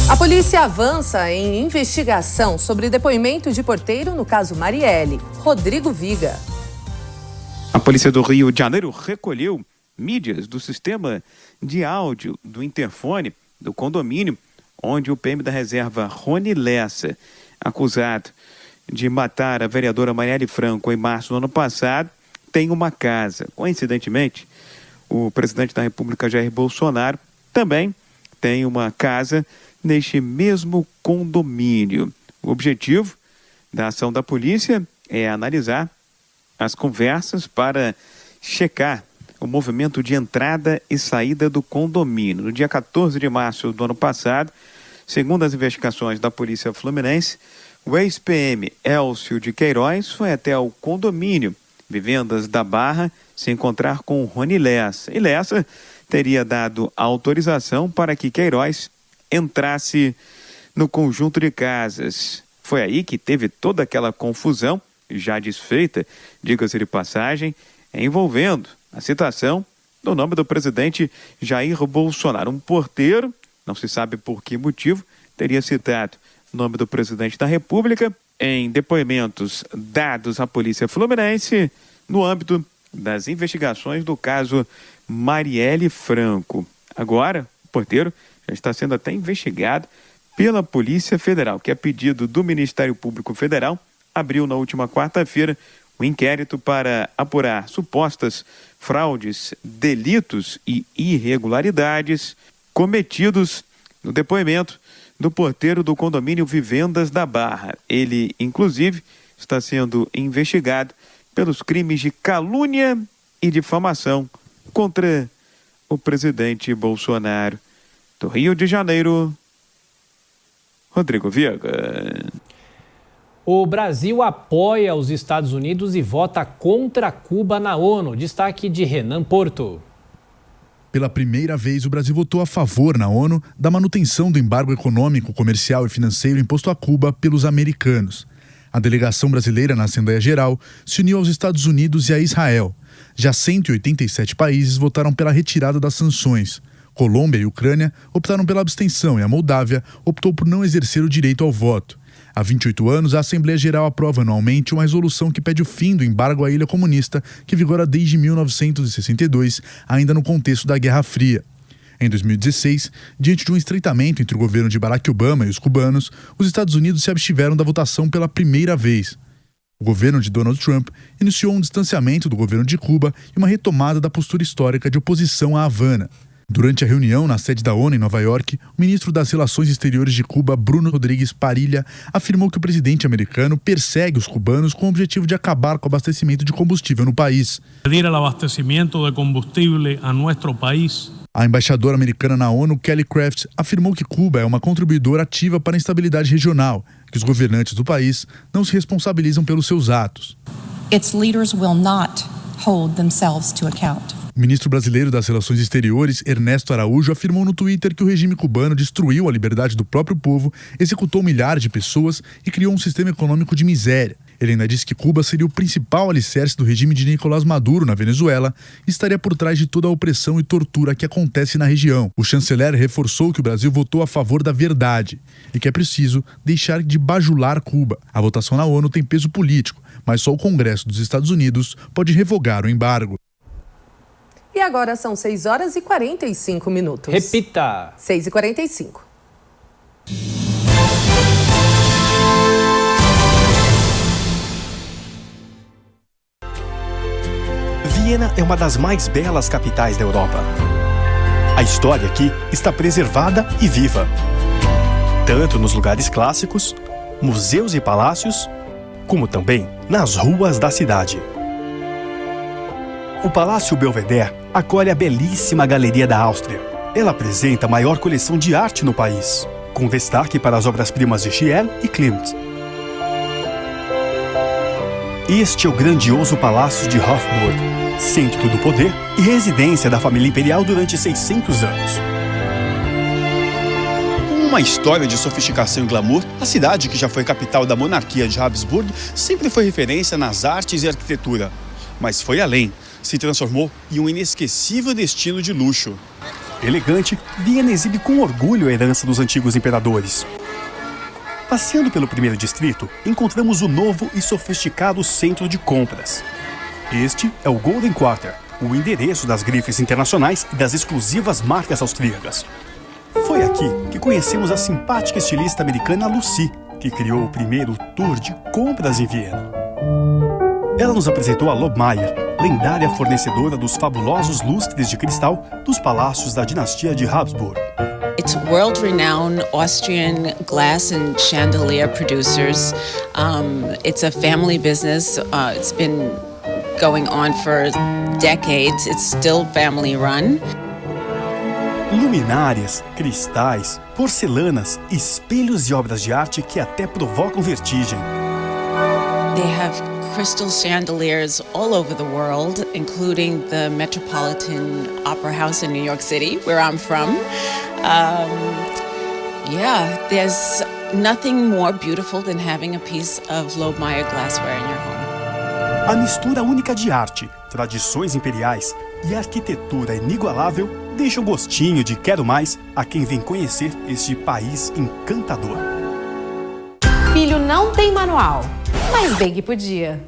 A polícia avança em investigação sobre depoimento de porteiro no caso Marielle. Rodrigo Viga. A polícia do Rio de Janeiro recolheu mídias do sistema de áudio do interfone do condomínio onde o PM da reserva Rony Lessa, acusado de matar a vereadora Marielle Franco em março do ano passado, tem uma casa. Coincidentemente, o presidente da República, Jair Bolsonaro, também tem uma casa neste mesmo condomínio. O objetivo da ação da polícia é analisar as conversas para checar o movimento de entrada e saída do condomínio. No dia 14 de março do ano passado, segundo as investigações da Polícia Fluminense, o ex-PM Elcio de Queiroz foi até o condomínio Vivendas da Barra se encontrar com Rony Lessa. E Lessa teria dado autorização para que Queiroz entrasse no conjunto de casas. Foi aí que teve toda aquela confusão, já desfeita, diga-se de passagem, envolvendo a citação do nome do presidente Jair Bolsonaro. Um porteiro, não se sabe por que motivo, teria citado o nome do presidente da República em depoimentos dados à Polícia Fluminense no âmbito das investigações do caso Marielle Franco. Agora, o porteiro já está sendo até investigado pela Polícia Federal, que a pedido do Ministério Público Federal abriu na última quarta-feira um inquérito para apurar supostas fraudes, delitos e irregularidades cometidos no depoimento do porteiro do condomínio Vivendas da Barra. Ele, inclusive, está sendo investigado pelos crimes de calúnia e difamação contra o presidente Bolsonaro. Do Rio de Janeiro, Rodrigo Viega. O Brasil apoia os Estados Unidos e vota contra Cuba na ONU. Destaque de Renan Porto. Pela primeira vez, o Brasil votou a favor na ONU da manutenção do embargo econômico, comercial e financeiro imposto a Cuba pelos americanos. A delegação brasileira na Assembleia Geral se uniu aos Estados Unidos e a Israel. Já 187 países votaram pela retirada das sanções. Colômbia e Ucrânia optaram pela abstenção e a Moldávia optou por não exercer o direito ao voto. Há 28 anos, a Assembleia Geral aprova anualmente uma resolução que pede o fim do embargo à ilha comunista, que vigora desde 1962, ainda no contexto da Guerra Fria. Em 2016, diante de um estreitamento entre o governo de Barack Obama e os cubanos, os Estados Unidos se abstiveram da votação pela primeira vez. O governo de Donald Trump iniciou um distanciamento do governo de Cuba e uma retomada da postura histórica de oposição à Havana. Durante a reunião na sede da ONU em Nova York, o ministro das Relações Exteriores de Cuba, Bruno Rodrigues Parilla, afirmou que o presidente americano persegue os cubanos com o objetivo de acabar com o abastecimento de combustível no país. Pedir o abastecimento de combustível a nosso país. A embaixadora americana na ONU, Kelly Craft, afirmou que Cuba é uma contribuidora ativa para a instabilidade regional, que os governantes do país não se responsabilizam pelos seus atos. Its leaders will not hold themselves to account. O ministro brasileiro das Relações Exteriores, Ernesto Araújo, afirmou no Twitter que o regime cubano destruiu a liberdade do próprio povo, executou milhares de pessoas e criou um sistema econômico de miséria. Ele ainda disse que Cuba seria o principal alicerce do regime de Nicolás Maduro na Venezuela e estaria por trás de toda a opressão e tortura que acontece na região. O chanceler reforçou que o Brasil votou a favor da verdade e que é preciso deixar de bajular Cuba. A votação na ONU tem peso político, mas só o Congresso dos Estados Unidos pode revogar o embargo. E agora são 6 horas e 45 minutos. Repita. 6h45. Viena é uma das mais belas capitais da Europa. A história aqui está preservada e viva. Tanto nos lugares clássicos, museus e palácios, como também nas ruas da cidade. O Palácio Belvedere acolhe a belíssima Galeria da Áustria. Ela apresenta a maior coleção de arte no país, com destaque para as obras-primas de Schiele e Klimt. Este é o grandioso Palácio de Hofburg, centro do poder e residência da família imperial durante 600 anos. Com uma história de sofisticação e glamour, a cidade, que já foi capital da monarquia de Habsburgo, sempre foi referência nas artes e arquitetura. Mas foi além. Se transformou em um inesquecível destino de luxo. Elegante, Viena exibe com orgulho a herança dos antigos imperadores. Passeando pelo primeiro distrito, encontramos o novo e sofisticado centro de compras. Este é o Golden Quarter, o endereço das grifes internacionais e das exclusivas marcas austríacas. Foi aqui que conhecemos a simpática estilista americana Lucy, que criou o primeiro tour de compras em Viena. Ela nos apresentou a Lobmeier, lendária fornecedora dos fabulosos lustres de cristal dos palácios da dinastia de Habsburg. It's world-renowned Austrian glass and chandelier producers. It's a family business. It's been going on for decades. It's still family-run. Luminárias, cristais, porcelanas, espelhos e obras de arte que até provocam vertigem. They have crystal chandeliers all over the world, including the Metropolitan Opera House in New York City, where I'm from. There's nothing more beautiful than having a piece of Lobmeier glassware in your home. A mistura única de arte, tradições imperiais e arquitetura inigualável deixa o gostinho de quero mais a quem vem conhecer este país encantador. Filho não tem manual, mas bem que podia.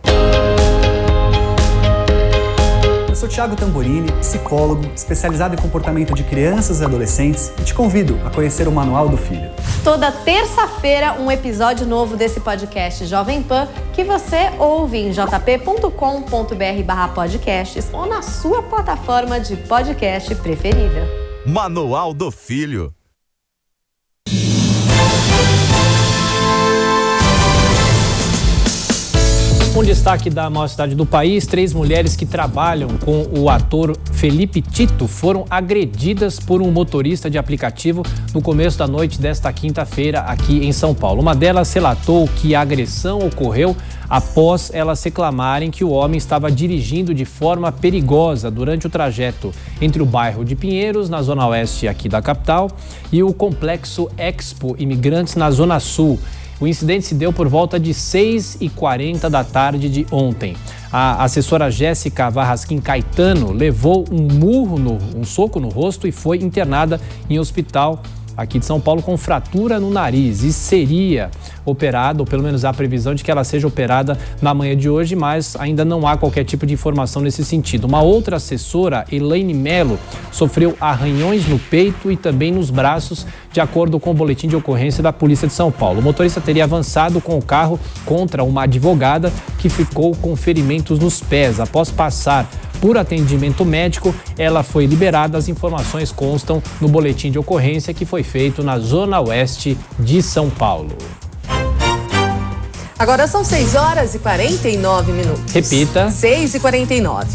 Eu sou Thiago Tamborini, psicólogo, especializado em comportamento de crianças e adolescentes, e te convido a conhecer o Manual do Filho. Toda terça-feira, um episódio novo desse podcast Jovem Pan, que você ouve em jp.com.br/podcasts ou na sua plataforma de podcast preferida. Manual do Filho. Um destaque da maior cidade do país: 3 mulheres que trabalham com o ator Felipe Tito foram agredidas por um motorista de aplicativo no começo da noite desta quinta-feira aqui em São Paulo. Uma delas relatou que a agressão ocorreu após elas reclamarem que o homem estava dirigindo de forma perigosa durante o trajeto entre o bairro de Pinheiros, na zona oeste aqui da capital, e o complexo Expo Imigrantes, na zona sul. O incidente se deu por volta de 6h40 da tarde de ontem. A assessora Jéssica Varrasquim Caetano levou um soco no rosto e foi internada em hospital aqui de São Paulo com fratura no nariz e seria operada, ou pelo menos há a previsão de que ela seja operada na manhã de hoje, mas ainda não há qualquer tipo de informação nesse sentido. Uma outra assessora, Elaine Mello, sofreu arranhões no peito e também nos braços, de acordo com o boletim de ocorrência da Polícia de São Paulo. O motorista teria avançado com o carro contra uma advogada que ficou com ferimentos nos pés. Após passar por atendimento médico, ela foi liberada. As informações constam no boletim de ocorrência que foi feito na zona oeste de São Paulo. Agora são 6h49. Repita. 6h49.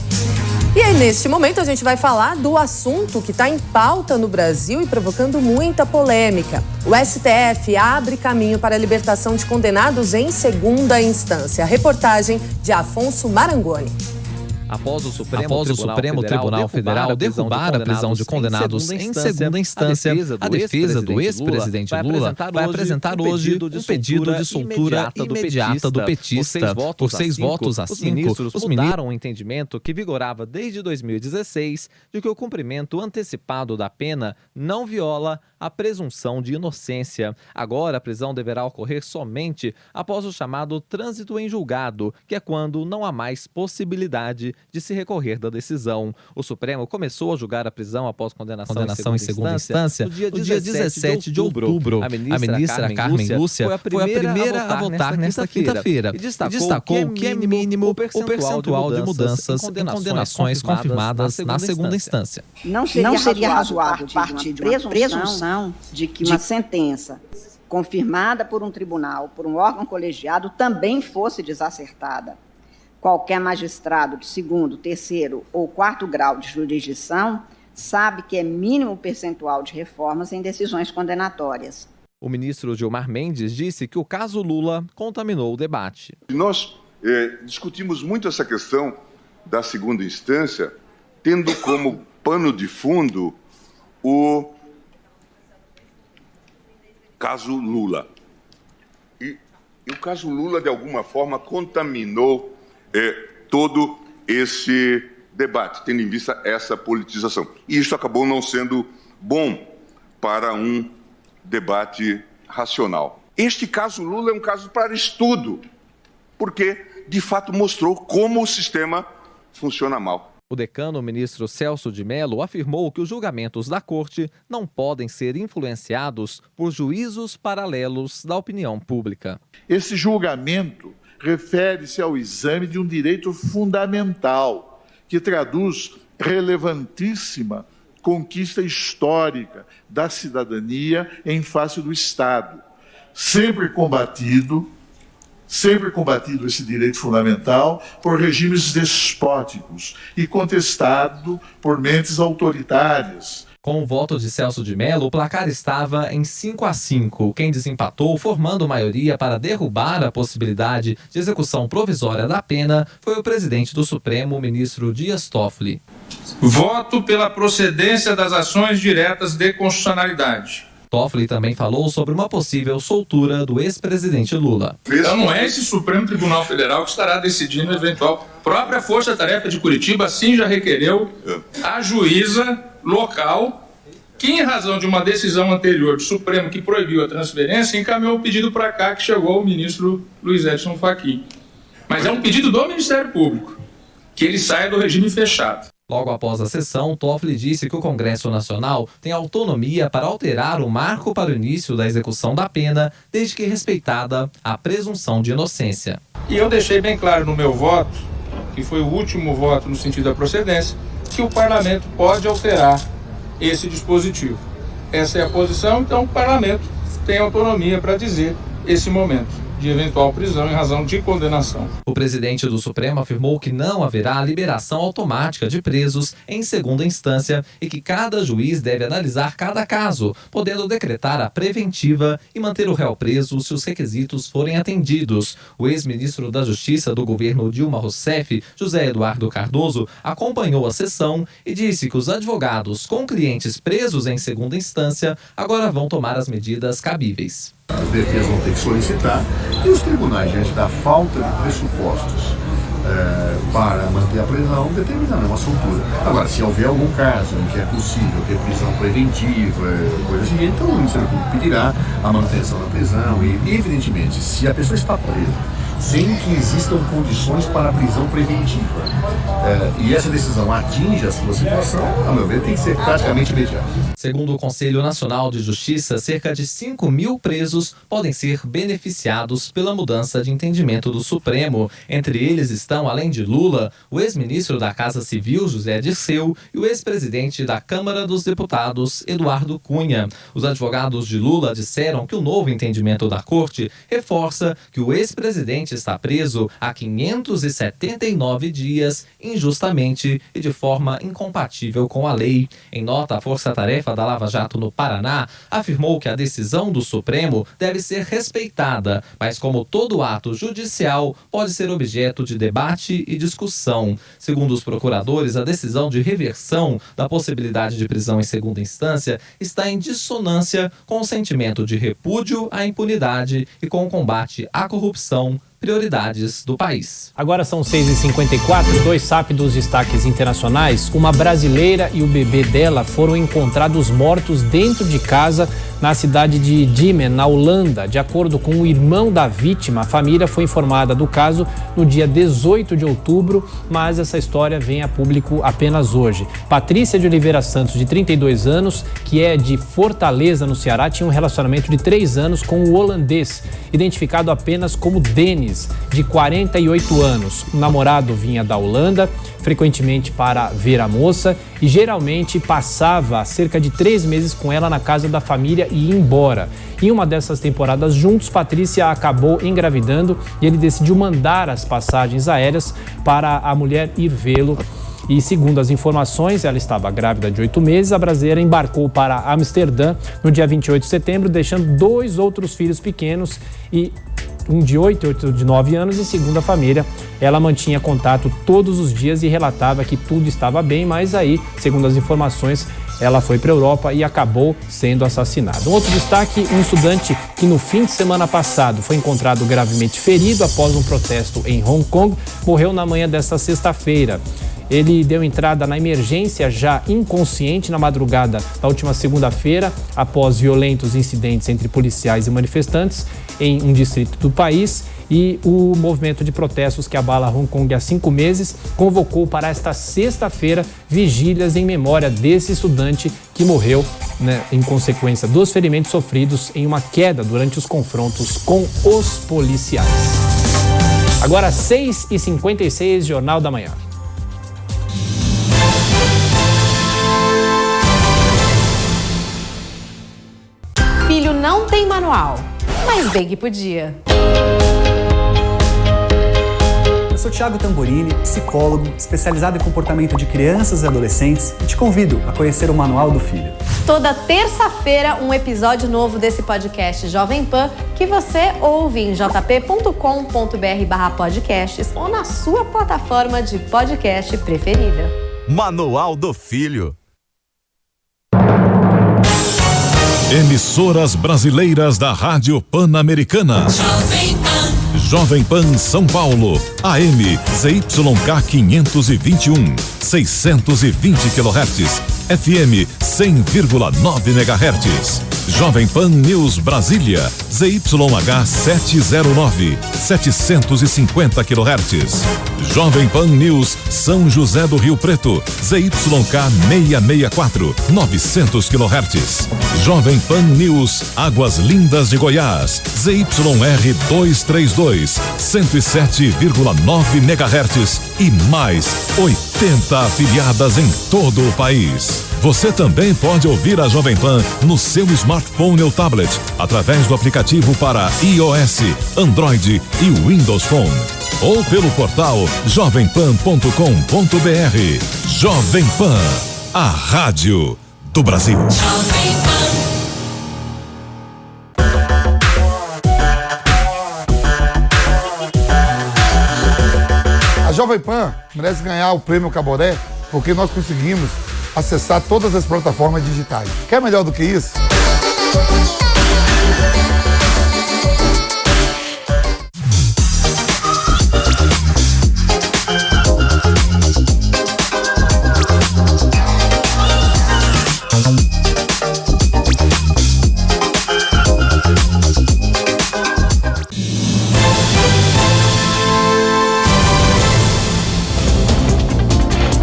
E aí, neste momento, a gente vai falar do assunto que está em pauta no Brasil e provocando muita polêmica. O STF abre caminho para a libertação de condenados em segunda instância. A reportagem de Afonso Marangoni. Após o Supremo Tribunal Federal derrubar a prisão de condenados em segunda instância, a defesa do ex-presidente Lula vai apresentar hoje um pedido de soltura imediata do petista. Por 6 votos a 5, os ministros mudaram o entendimento que vigorava desde 2016 de que o cumprimento antecipado da pena não viola a presunção de inocência. Agora, a prisão deverá ocorrer somente após o chamado trânsito em julgado, que é quando não há mais possibilidade de se recorrer da decisão. O Supremo começou a julgar a prisão após condenação em segunda instância no dia 17 de outubro. A ministra Carmen Lúcia foi a primeira a votar nesta quinta-feira e destacou que é mínimo o percentual de mudanças em condenações confirmadas na segunda instância. Não seria razoável partir de uma presunção de que uma sentença confirmada por um tribunal, por um órgão colegiado, também fosse desacertada. Qualquer magistrado de segundo, terceiro ou quarto grau de jurisdição sabe que é mínimo percentual de reformas em decisões condenatórias. O ministro Gilmar Mendes disse que o caso Lula contaminou o debate. Nós discutimos muito essa questão da segunda instância, tendo como pano de fundo o caso Lula. E o caso Lula, de alguma forma, contaminou todo esse debate, tendo em vista essa politização. E isso acabou não sendo bom para um debate racional. Este caso Lula é um caso para estudo, porque, de fato, mostrou como o sistema funciona mal. O decano, o ministro Celso de Mello, afirmou que os julgamentos da Corte não podem ser influenciados por juízos paralelos da opinião pública. Esse julgamento refere-se ao exame de um direito fundamental, que traduz relevantíssima conquista histórica da cidadania em face do Estado. Sempre combatido esse direito fundamental por regimes despóticos e contestado por mentes autoritárias. Com o voto de Celso de Mello, o placar estava em 5-5. Quem desempatou, formando maioria para derrubar a possibilidade de execução provisória da pena, foi o presidente do Supremo, o ministro Dias Toffoli. Voto pela procedência das ações diretas de constitucionalidade. Toffoli também falou sobre uma possível soltura do ex-presidente Lula. Então não é esse Supremo Tribunal Federal que estará decidindo eventual. Própria Força Tarefa de Curitiba assim já requereu a juíza local que, em razão de uma decisão anterior do Supremo que proibiu a transferência, encaminhou o pedido para cá, que chegou ao ministro Luiz Edson Fachin. Mas é um pedido do Ministério Público, que ele saia do regime fechado. Logo após a sessão, Toffoli disse que o Congresso Nacional tem autonomia para alterar o marco para o início da execução da pena, desde que respeitada a presunção de inocência. E eu deixei bem claro no meu voto, que foi o último voto no sentido da procedência, que o parlamento pode alterar esse dispositivo. Essa é a posição, então o parlamento tem autonomia para dizer esse momento de eventual prisão em razão de condenação. O presidente do Supremo afirmou que não haverá liberação automática de presos em segunda instância e que cada juiz deve analisar cada caso, podendo decretar a preventiva e manter o réu preso se os requisitos forem atendidos. O ex-ministro da Justiça do governo Dilma Rousseff, José Eduardo Cardoso, acompanhou a sessão e disse que os advogados com clientes presos em segunda instância agora vão tomar as medidas cabíveis. As defesas vão ter que solicitar e os tribunais, diante da falta de pressupostos para manter a prisão, determinarão uma soltura. Agora, se houver algum caso em que é possível ter prisão preventiva, coisa assim, então o Ministério Público pedirá a manutenção da prisão e, evidentemente, se a pessoa está presa sem que existam condições para a prisão preventiva e essa decisão atinge a sua situação, a meu ver, tem que ser praticamente imediata. Segundo o Conselho Nacional de Justiça, cerca de 5.000 presos podem ser beneficiados pela mudança de entendimento do Supremo. Entre eles estão, além de Lula, o ex-ministro da Casa Civil, José Dirceu, e o ex-presidente da Câmara dos Deputados, Eduardo Cunha. Os advogados de Lula disseram que o novo entendimento da Corte reforça que o ex-presidente está preso há 579 dias, injustamente e de forma incompatível com a lei. Em nota, a Força-Tarefa da Lava Jato no Paraná afirmou que a decisão do Supremo deve ser respeitada, mas como todo ato judicial, pode ser objeto de debate e discussão. Segundo os procuradores, a decisão de reversão da possibilidade de prisão em segunda instância está em dissonância com o sentimento de repúdio à impunidade e com o combate à corrupção, prioridades do país. Agora são 6h54, 2 SAP dos destaques internacionais. Uma brasileira e o bebê dela foram encontrados mortos dentro de casa na cidade de Diemen, na Holanda. De acordo com o irmão da vítima, a família foi informada do caso no dia 18 de outubro, mas essa história vem a público apenas hoje. Patrícia de Oliveira Santos, de 32 anos, que é de Fortaleza, no Ceará, tinha um relacionamento de 3 anos com o holandês, identificado apenas como Denis, de 48 anos. O namorado vinha da Holanda, frequentemente para ver a moça, e geralmente passava cerca de 3 meses com ela na casa da família e ia embora. Em uma dessas temporadas juntos, Patrícia acabou engravidando e ele decidiu mandar as passagens aéreas para a mulher ir vê-lo. E segundo as informações, ela estava grávida de 8 meses. A brasileira embarcou para Amsterdã no dia 28 de setembro, deixando 2 outros filhos pequenos, e um de 8 e outro de 9 anos, e segundo a família, ela mantinha contato todos os dias e relatava que tudo estava bem, mas aí, segundo as informações, ela foi para a Europa e acabou sendo assassinada. Um outro destaque, um estudante que no fim de semana passado foi encontrado gravemente ferido após um protesto em Hong Kong, morreu na manhã desta sexta-feira. Ele deu entrada na emergência já inconsciente na madrugada da última segunda-feira, após violentos incidentes entre policiais e manifestantes em um distrito do país. E o movimento de protestos que abala Hong Kong há 5 meses convocou para esta sexta-feira vigílias em memória desse estudante que morreu, em consequência dos ferimentos sofridos em uma queda durante os confrontos com os policiais. Agora 6h56, Jornal da Manhã. Filho não tem manual, mas bem que podia. Eu sou Thiago Tamborini, psicólogo, especializado em comportamento de crianças e adolescentes, e te convido a conhecer o Manual do Filho. Toda terça-feira, um episódio novo desse podcast Jovem Pan, que você ouve em jp.com.br/podcasts ou na sua plataforma de podcast preferida. Manual do Filho. Emissoras brasileiras da Rádio Pan-Americana. Jovem Pan São Paulo, AM ZYK 521, 620 kHz. FM 100,9 MHz. Jovem Pan News Brasília, ZYH 709, 750 kHz. Jovem Pan News São José do Rio Preto, ZYK 664, 900 kHz. Jovem Pan News Águas Lindas de Goiás, ZYR 232, 107,9 MHz e mais 80 afiliadas em todo o país. Você também pode ouvir a Jovem Pan no seu smartphone ou tablet, através do aplicativo para iOS, Android e Windows Phone. Ou pelo portal jovempan.com.br. Jovem Pan, a rádio do Brasil. A Jovem Pan merece ganhar o prêmio Caboré porque nós conseguimos acessar todas as plataformas digitais. Quer melhor do que isso?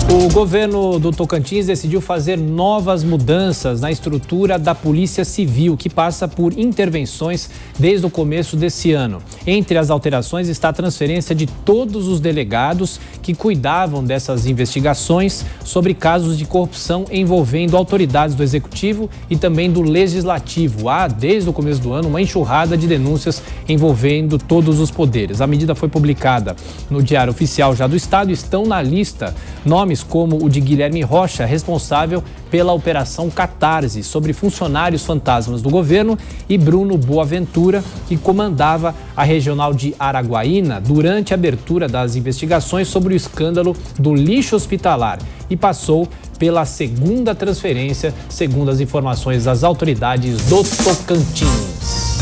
O governo do Tocantins decidiu fazer novas mudanças na estrutura da Polícia Civil, que passa por intervenções desde o começo desse ano. Entre as alterações está a transferência de todos os delegados que cuidavam dessas investigações sobre casos de corrupção envolvendo autoridades do Executivo e também do Legislativo. Há, desde o começo do ano, uma enxurrada de denúncias envolvendo todos os poderes. A medida foi publicada no Diário Oficial já do Estado. Estão na lista nomes como o de Guilherme Rocha, responsável pela Operação Catarse, sobre funcionários fantasmas do governo, e Bruno Boaventura, que comandava a regional de Araguaína durante a abertura das investigações sobre o escândalo do lixo hospitalar e passou pela segunda transferência, segundo as informações das autoridades do Tocantins.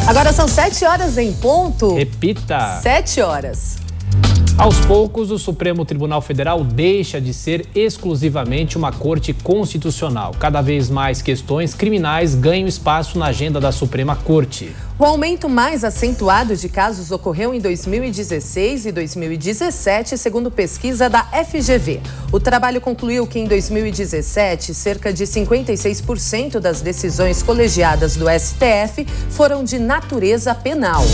Agora são 7 horas em ponto. Repita. 7 horas. Aos poucos, o Supremo Tribunal Federal deixa de ser exclusivamente uma corte constitucional. Cada vez mais questões criminais ganham espaço na agenda da Suprema Corte. O aumento mais acentuado de casos ocorreu em 2016 e 2017, segundo pesquisa da FGV. O trabalho concluiu que em 2017, cerca de 56% das decisões colegiadas do STF foram de natureza penal.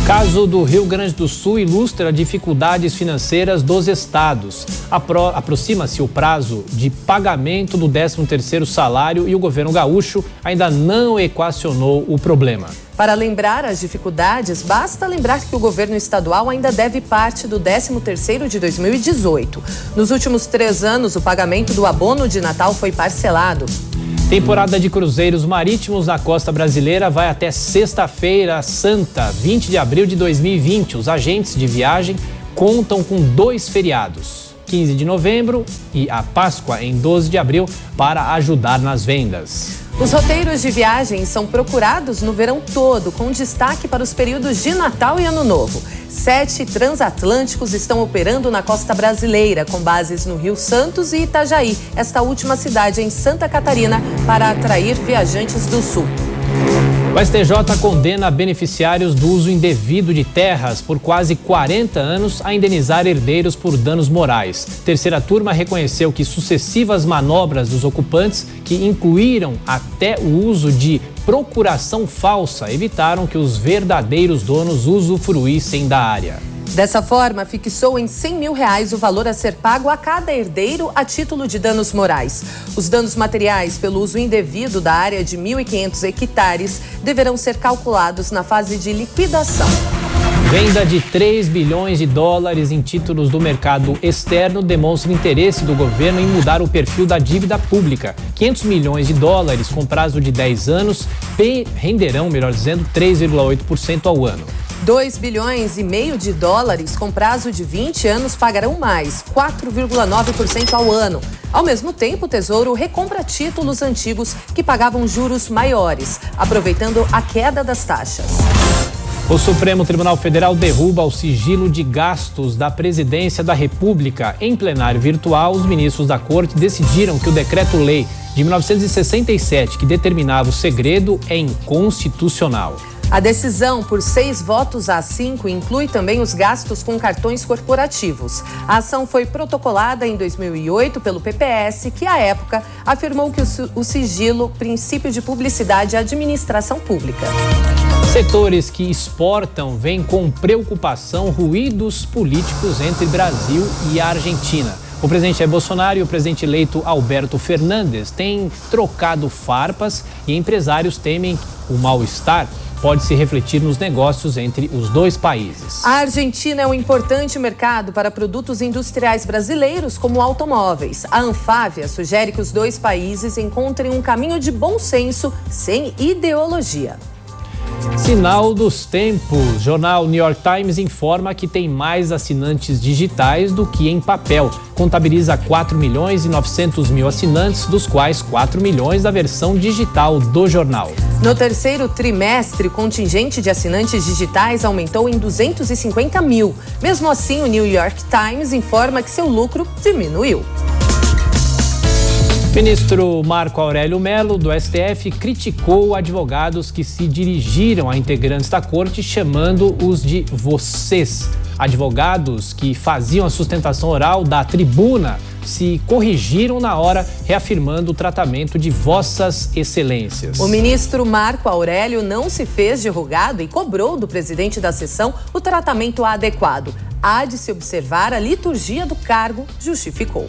Caso do Rio Grande do Sul ilustra dificuldades financeiras dos estados. Aproxima-se o prazo de pagamento do 13º salário e o governo gaúcho ainda não equacionou o problema. Para lembrar as dificuldades, basta lembrar que o governo estadual ainda deve parte do 13º de 2018. Nos últimos 3 anos, o pagamento do abono de Natal foi parcelado. Temporada de cruzeiros marítimos na costa brasileira vai até sexta-feira santa, 20 de abril de 2020. Os agentes de viagem contam com 2 feriados, 15 de novembro e a Páscoa em 12 de abril, para ajudar nas vendas. Os roteiros de viagem são procurados no verão todo, com destaque para os períodos de Natal e Ano Novo. 7 transatlânticos estão operando na costa brasileira, com bases no Rio Santos e Itajaí, esta última cidade em Santa Catarina, para atrair viajantes do sul. O STJ condena beneficiários do uso indevido de terras por quase 40 anos a indenizar herdeiros por danos morais. Terceira turma reconheceu que sucessivas manobras dos ocupantes, que incluíram até o uso de procuração falsa, evitaram que os verdadeiros donos usufruíssem da área. Dessa forma, fixou em R$100 mil o valor a ser pago a cada herdeiro a título de danos morais. Os danos materiais pelo uso indevido da área de 1.500 hectares deverão ser calculados na fase de liquidação. Venda de 3 bilhões de dólares em títulos do mercado externo demonstra interesse do governo em mudar o perfil da dívida pública. 500 milhões de dólares com prazo de 10 anos renderão, melhor dizendo, 3,8% ao ano. 2,5 bilhões de dólares com prazo de 20 anos pagarão mais, 4,9% ao ano. Ao mesmo tempo, o Tesouro recompra títulos antigos que pagavam juros maiores, aproveitando a queda das taxas. O Supremo Tribunal Federal derruba o sigilo de gastos da Presidência da República. Em plenário virtual, os ministros da Corte decidiram que o decreto-lei de 1967, que determinava o segredo, é inconstitucional. A decisão, por 6 votos a 5, inclui também os gastos com cartões corporativos. A ação foi protocolada em 2008 pelo PPS, que, à época, afirmou que o sigilo, princípio de publicidade e administração pública. Setores que exportam veem com preocupação ruídos políticos entre Brasil e a Argentina. O presidente Jair Bolsonaro e o presidente eleito Alberto Fernandes têm trocado farpas e empresários temem o mal-estar pode se refletir nos negócios entre os dois países. A Argentina é um importante mercado para produtos industriais brasileiros, como automóveis. A Anfávia sugere que os dois países encontrem um caminho de bom senso, sem ideologia. Sinal dos tempos. Jornal New York Times informa que tem mais assinantes digitais do que em papel. Contabiliza 4.900.000 assinantes, dos quais 4 milhões da versão digital do jornal. No terceiro trimestre, o contingente de assinantes digitais aumentou em 250 mil. Mesmo assim, o New York Times informa que seu lucro diminuiu. Ministro Marco Aurélio Mello, do STF, criticou advogados que se dirigiram a integrantes da corte, chamando-os de vocês. Advogados que faziam a sustentação oral da tribuna se corrigiram na hora, reafirmando o tratamento de vossas excelências. O ministro Marco Aurélio não se fez de rogado e cobrou do presidente da sessão o tratamento adequado. Há de se observar a liturgia do cargo, justificou.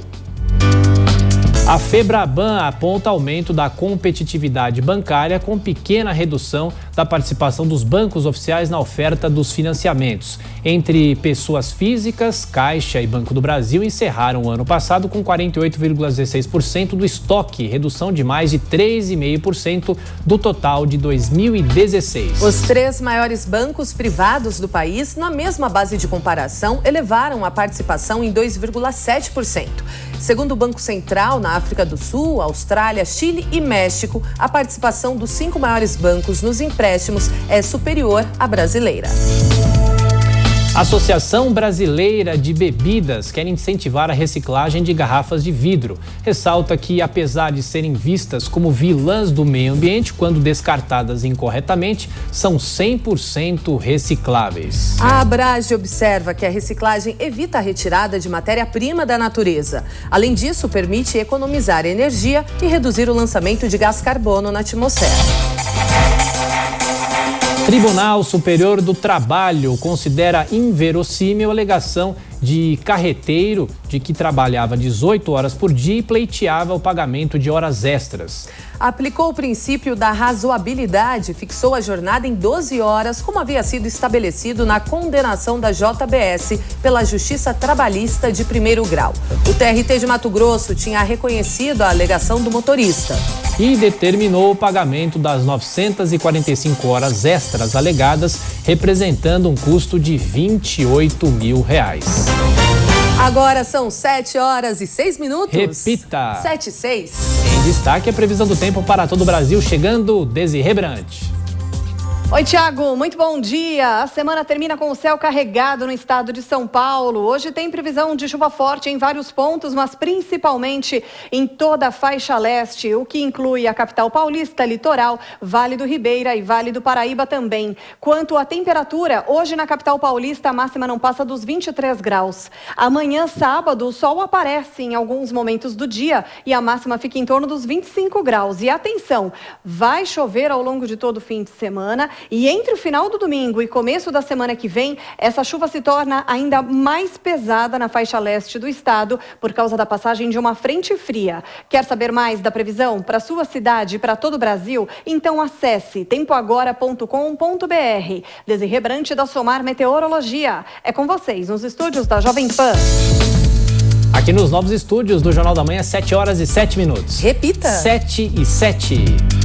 A Febraban aponta aumento da competitividade bancária com pequena redução da participação dos bancos oficiais na oferta dos financiamentos. Entre pessoas físicas, Caixa e Banco do Brasil encerraram o ano passado com 48,16% do estoque, redução de mais de 3,5% do total de 2016. Os 3 maiores bancos privados do país, na mesma base de comparação, elevaram a participação em 2,7%. Segundo o Banco Central, na África do Sul, Austrália, Chile e México, a participação dos 5 maiores bancos nos empréstimos é superior à brasileira. A Associação Brasileira de Bebidas quer incentivar a reciclagem de garrafas de vidro. Ressalta que, apesar de serem vistas como vilãs do meio ambiente, quando descartadas incorretamente, são 100% recicláveis. A Abrage observa que a reciclagem evita a retirada de matéria-prima da natureza. Além disso, permite economizar energia e reduzir o lançamento de gás carbono na atmosfera. Tribunal Superior do Trabalho considera inverossímil a alegação de carreteiro de que trabalhava 18 horas por dia e pleiteava o pagamento de horas extras. Aplicou o princípio da razoabilidade e fixou a jornada em 12 horas, como havia sido estabelecido na condenação da JBS pela Justiça Trabalhista de primeiro grau. O TRT de Mato Grosso tinha reconhecido a alegação do motorista. E determinou o pagamento das 945 horas extras alegadas, representando um custo de R$28 mil. Agora são 7 horas e 6 minutos. Repita. 7 e 6. Em destaque, a previsão do tempo para todo o Brasil, chegando Desirê Brant. Oi, Thiago, muito bom dia. A semana termina com o céu carregado no estado de São Paulo. Hoje tem previsão de chuva forte em vários pontos, mas principalmente em toda a faixa leste, o que inclui a capital paulista, litoral, Vale do Ribeira e Vale do Paraíba também. Quanto à temperatura, hoje na capital paulista a máxima não passa dos 23 graus. Amanhã, sábado, o sol aparece em alguns momentos do dia e a máxima fica em torno dos 25 graus. E atenção, vai chover ao longo de todo o fim de semana. E entre o final do domingo e começo da semana que vem, essa chuva se torna ainda mais pesada na faixa leste do estado por causa da passagem de uma frente fria. Quer saber mais da previsão para sua cidade e para todo o Brasil? Então acesse tempoagora.com.br. Desirê Brant da Somar Meteorologia. É com vocês nos estúdios da Jovem Pan. Aqui nos novos estúdios do Jornal da Manhã, 7 horas e 7 minutos. Repita. 7 e 7.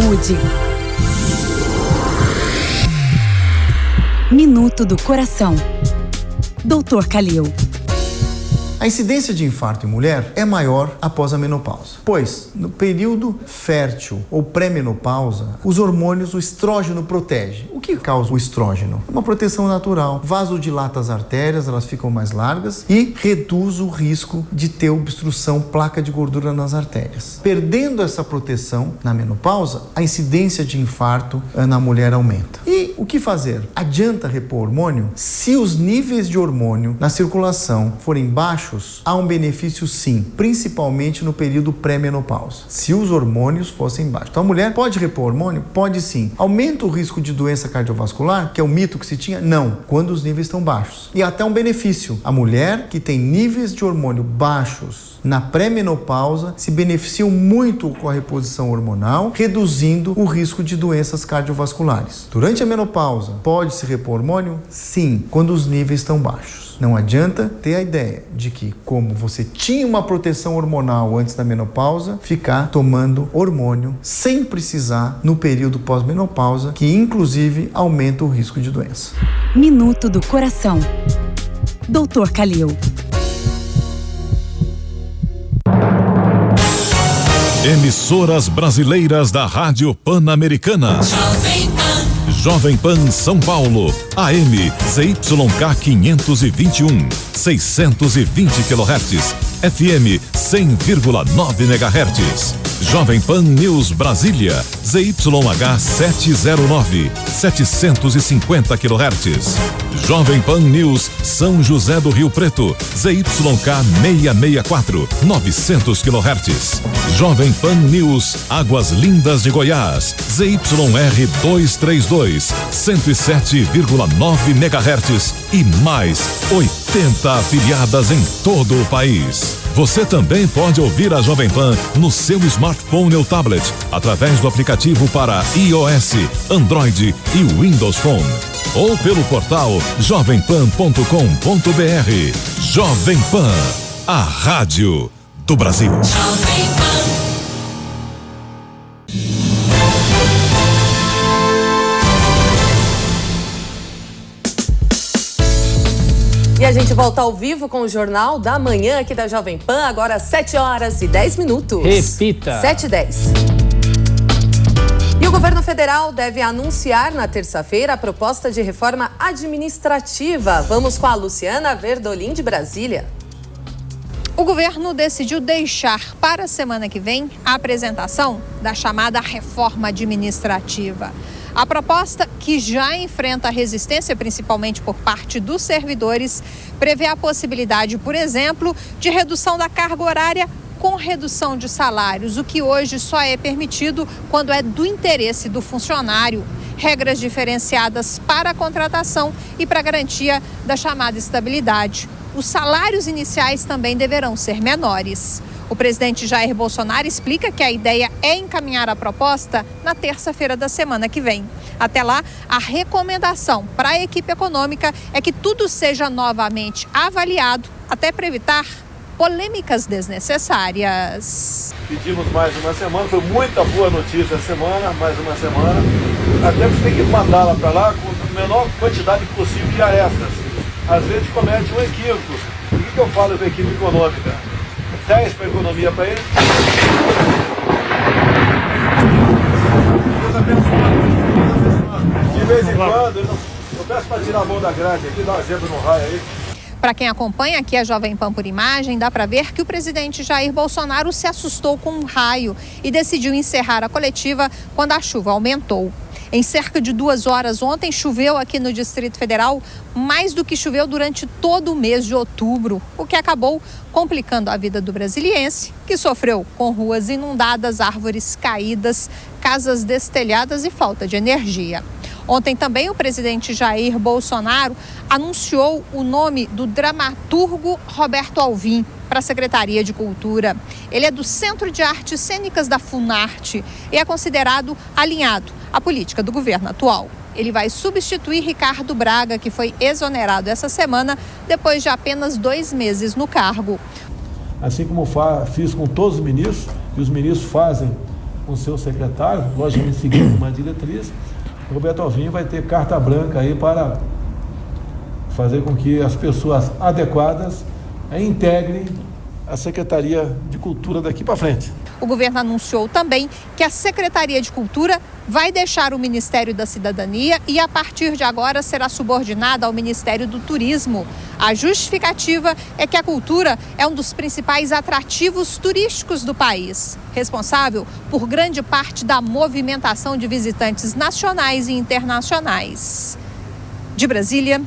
saúde. Minuto do Coração. Dr. Kalil. A incidência de infarto em mulher é maior após a menopausa, pois no período fértil ou pré-menopausa, os hormônios, o estrógeno protege. O que causa o estrógeno? Uma proteção natural, vasodilata as artérias, elas ficam mais largas e reduz o risco de ter obstrução, placa de gordura nas artérias. Perdendo essa proteção na menopausa, a incidência de infarto na mulher aumenta. E o que fazer? Adianta repor hormônio? Se os níveis de hormônio na circulação forem baixos, há um benefício sim, principalmente no período pré-menopausa, se os hormônios fossem baixos. Então a mulher pode repor hormônio? Pode sim. Aumenta o risco de doença cardiovascular, que é o mito que se tinha? Não, quando os níveis estão baixos. E até um benefício, a mulher que tem níveis de hormônio baixos na pré-menopausa se beneficiam muito com a reposição hormonal, reduzindo o risco de doenças cardiovasculares. Durante a menopausa, pode-se repor hormônio? Sim, quando os níveis estão baixos. Não adianta ter a ideia de que, como você tinha uma proteção hormonal antes da menopausa, ficar tomando hormônio sem precisar no período pós-menopausa, que inclusive aumenta o risco de doença. Minuto do Coração. Dr. Kalil. Emissoras brasileiras da Rádio Pan-Americana. Jovem Pan São Paulo, AM ZYK 521, 620 kHz, FM 100,9 MHz. Jovem Pan News Brasília, ZYH 709, 750 kHz. Jovem Pan News São José do Rio Preto, ZYK 664, 900 kHz. Jovem Pan News Águas Lindas de Goiás, ZYR 232, 107,9 MHz e mais 80 afiliadas em todo o país. Você também pode ouvir a Jovem Pan no seu smartphone ou tablet, através do aplicativo para iOS, Android e Windows Phone. Ou pelo portal jovempan.com.br. Jovem Pan, a rádio do Brasil. E a gente volta ao vivo com o Jornal da Manhã aqui da Jovem Pan, agora às 7h10. Repita. 7h10. E o governo federal deve anunciar na terça-feira a proposta de reforma administrativa. Vamos com a Luciana Verdolim de Brasília. O governo decidiu deixar para a semana que vem a apresentação da chamada reforma administrativa. A proposta, que já enfrenta resistência, principalmente por parte dos servidores, prevê a possibilidade, por exemplo, de redução da carga horária com redução de salários, o que hoje só é permitido quando é do interesse do funcionário. Regras diferenciadas para a contratação e para a garantia da chamada estabilidade. Os salários iniciais também deverão ser menores. O presidente Jair Bolsonaro explica que a ideia é encaminhar a proposta na terça-feira da semana que vem. Até lá, a recomendação para a equipe econômica é que tudo seja novamente avaliado, até para evitar polêmicas desnecessárias. Pedimos mais uma semana, foi muita boa notícia essa semana, mais uma semana. Até que tem que mandá-la para lá com a menor quantidade possível de arestas. Às vezes comete um equívoco. O que eu falo da equipe econômica? 10 para economia para eles. De vez em quando, eu peço para tirar a mão da grade aqui, dá uma zebra no raio aí. Para quem acompanha aqui a Jovem Pan por imagem, dá para ver que o presidente Jair Bolsonaro se assustou com um raio e decidiu encerrar a coletiva quando a chuva aumentou. Em cerca de 2 horas ontem, choveu aqui no Distrito Federal mais do que choveu durante todo o mês de outubro, o que acabou complicando a vida do brasiliense, que sofreu com ruas inundadas, árvores caídas, casas destelhadas e falta de energia. Ontem também o presidente Jair Bolsonaro anunciou o nome do dramaturgo Roberto Alvim para a Secretaria de Cultura. Ele é do Centro de Artes Cênicas da Funarte e é considerado alinhado à política do governo atual. Ele vai substituir Ricardo Braga, que foi exonerado essa semana depois de apenas 2 meses no cargo. Assim como fiz com todos os ministros, e os ministros fazem com seu secretário, logicamente seguindo uma diretriz, o Roberto Alvim vai ter carta branca aí para fazer com que as pessoas adequadas integrem a Secretaria de Cultura daqui para frente. O governo anunciou também que a Secretaria de Cultura vai deixar o Ministério da Cidadania e, a partir de agora, será subordinada ao Ministério do Turismo. A justificativa é que a cultura é um dos principais atrativos turísticos do país, responsável por grande parte da movimentação de visitantes nacionais e internacionais. De Brasília,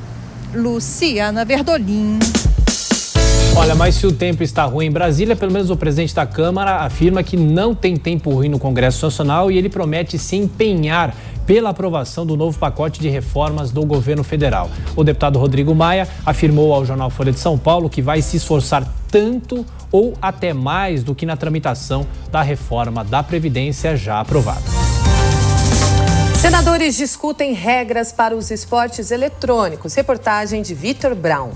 Luciana Verdolim. Olha, mas se o tempo está ruim em Brasília, pelo menos o presidente da Câmara afirma que não tem tempo ruim no Congresso Nacional e ele promete se empenhar pela aprovação do novo pacote de reformas do governo federal. O deputado Rodrigo Maia afirmou ao jornal Folha de São Paulo que vai se esforçar tanto ou até mais do que na tramitação da reforma da Previdência já aprovada. Senadores discutem regras para os esportes eletrônicos. Reportagem de Vitor Brown.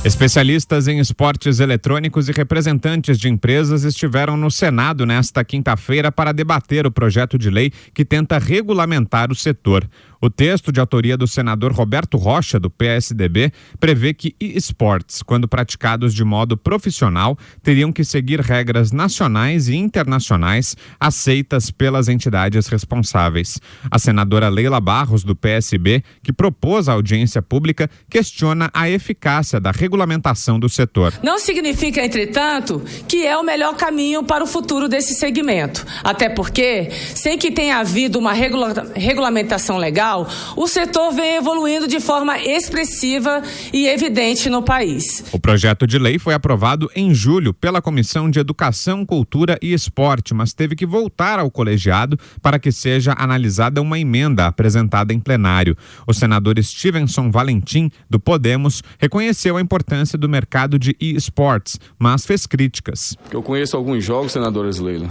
Especialistas em esportes eletrônicos e representantes de empresas estiveram no Senado nesta quinta-feira para debater o projeto de lei que tenta regulamentar o setor. O texto, de autoria do senador Roberto Rocha, do PSDB, prevê que esportes, quando praticados de modo profissional, teriam que seguir regras nacionais e internacionais aceitas pelas entidades responsáveis. A senadora Leila Barros, do PSB, que propôs a audiência pública, questiona a eficácia da regulamentação do setor. Não significa, entretanto, que é o melhor caminho para o futuro desse segmento. Até porque, sem que tenha havido uma regulamentação legal, o setor vem evoluindo de forma expressiva e evidente no país. O projeto de lei foi aprovado em julho pela Comissão de Educação, Cultura e Esporte, mas teve que voltar ao colegiado para que seja analisada uma emenda apresentada em plenário. O senador Stevenson Valentim, do Podemos, reconheceu a importância do mercado de esportes, mas fez críticas. Eu conheço alguns jogos, senadora Leila,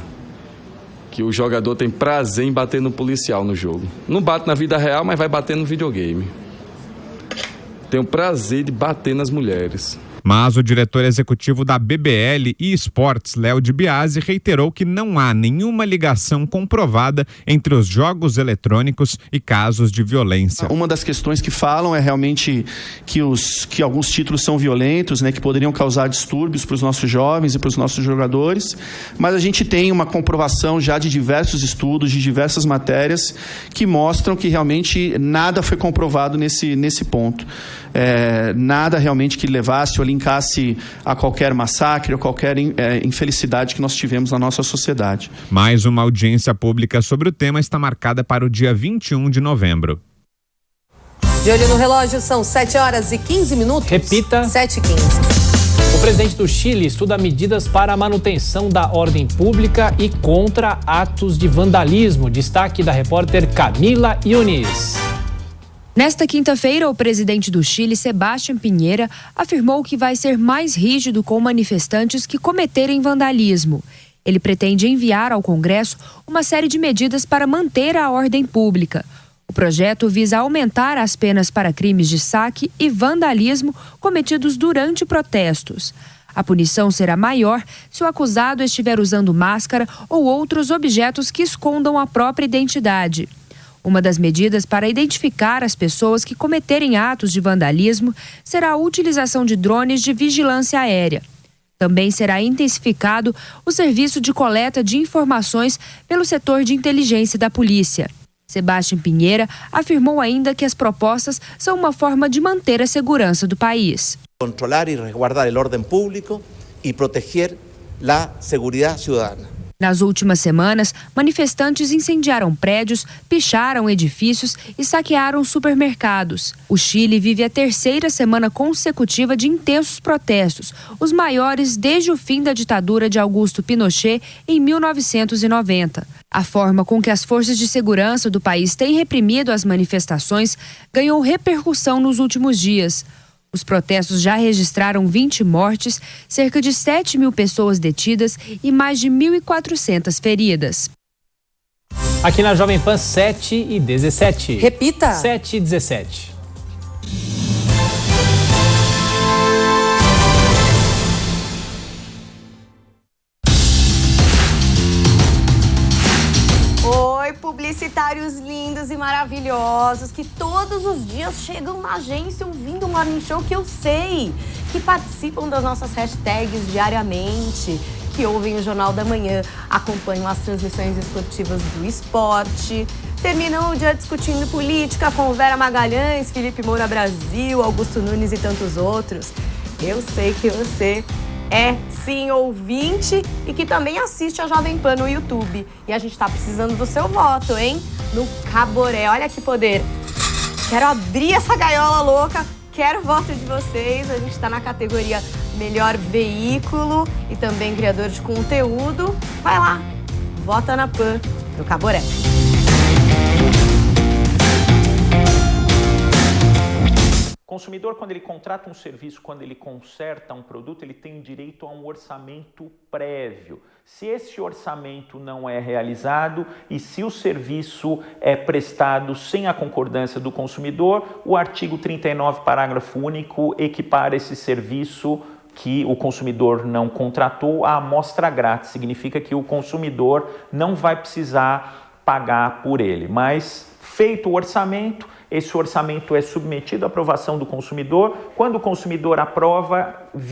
que o jogador tem prazer em bater no policial no jogo. Não bate na vida real, mas vai bater no videogame. Tem o prazer de bater nas mulheres. Mas o diretor executivo da BBL e Esportes, Léo de Biasi, reiterou que não há nenhuma ligação comprovada entre os jogos eletrônicos e casos de violência. Uma das questões que falam é realmente que alguns títulos são violentos, né, que poderiam causar distúrbios para os nossos jovens e para os nossos jogadores, mas a gente tem uma comprovação já de diversos estudos, de diversas matérias, que mostram que realmente nada foi comprovado nesse ponto. Nada realmente que levasse ou linkasse a qualquer massacre ou qualquer infelicidade que nós tivemos na nossa sociedade. Mais uma audiência pública sobre o tema está marcada para o dia 21 de novembro. De olho no relógio, são 7h15. Repita. 7h15. O presidente do Chile estuda medidas para a manutenção da ordem pública e contra atos de vandalismo. Destaque da repórter Camila Yunis. Nesta quinta-feira, o presidente do Chile, Sebastián Piñera, afirmou que vai ser mais rígido com manifestantes que cometerem vandalismo. Ele pretende enviar ao Congresso uma série de medidas para manter a ordem pública. O projeto visa aumentar as penas para crimes de saque e vandalismo cometidos durante protestos. A punição será maior se o acusado estiver usando máscara ou outros objetos que escondam a própria identidade. Uma das medidas para identificar as pessoas que cometerem atos de vandalismo será a utilização de drones de vigilância aérea. Também será intensificado o serviço de coleta de informações pelo setor de inteligência da polícia. Sebastián Piñera afirmou ainda que as propostas são uma forma de manter a segurança do país. Controlar e resguardar o ordem público e proteger a segurança cidadana. Nas últimas semanas, manifestantes incendiaram prédios, picharam edifícios e saquearam supermercados. O Chile vive a terceira semana consecutiva de intensos protestos, os maiores desde o fim da ditadura de Augusto Pinochet em 1990. A forma com que as forças de segurança do país têm reprimido as manifestações ganhou repercussão nos últimos dias. Os protestos já registraram 20 mortes, cerca de 7.000 pessoas detidas e mais de 1.400 feridas. Aqui na Jovem Pan, 7h17. Repita. 7h17. Oi, publicitários lindos e maravilhosos que todos os dias chegam na agência ouvindo o Morning Show que eu sei, que participam das nossas hashtags diariamente, que ouvem o Jornal da Manhã, acompanham as transmissões esportivas do esporte, terminam o dia discutindo política com Vera Magalhães, Felipe Moura Brasil, Augusto Nunes e tantos outros. Eu sei que você é, sim, ouvinte e que também assiste a Jovem Pan no YouTube. E a gente tá precisando do seu voto, hein? No Caboré. Olha que poder. Quero abrir essa gaiola louca. Quero o voto de vocês. A gente tá na categoria Melhor Veículo e também Criador de Conteúdo. Vai lá, vota na Pan, no Caboré. O consumidor, quando ele contrata um serviço, quando ele conserta um produto, ele tem direito a um orçamento prévio. Se esse orçamento não é realizado e se o serviço é prestado sem a concordância do consumidor, o artigo 39, parágrafo único, equipara esse serviço que o consumidor não contratou à amostra grátis. Significa que o consumidor não vai precisar pagar por ele. Mas, feito o orçamento, esse orçamento é submetido à aprovação do consumidor. Quando o consumidor aprova,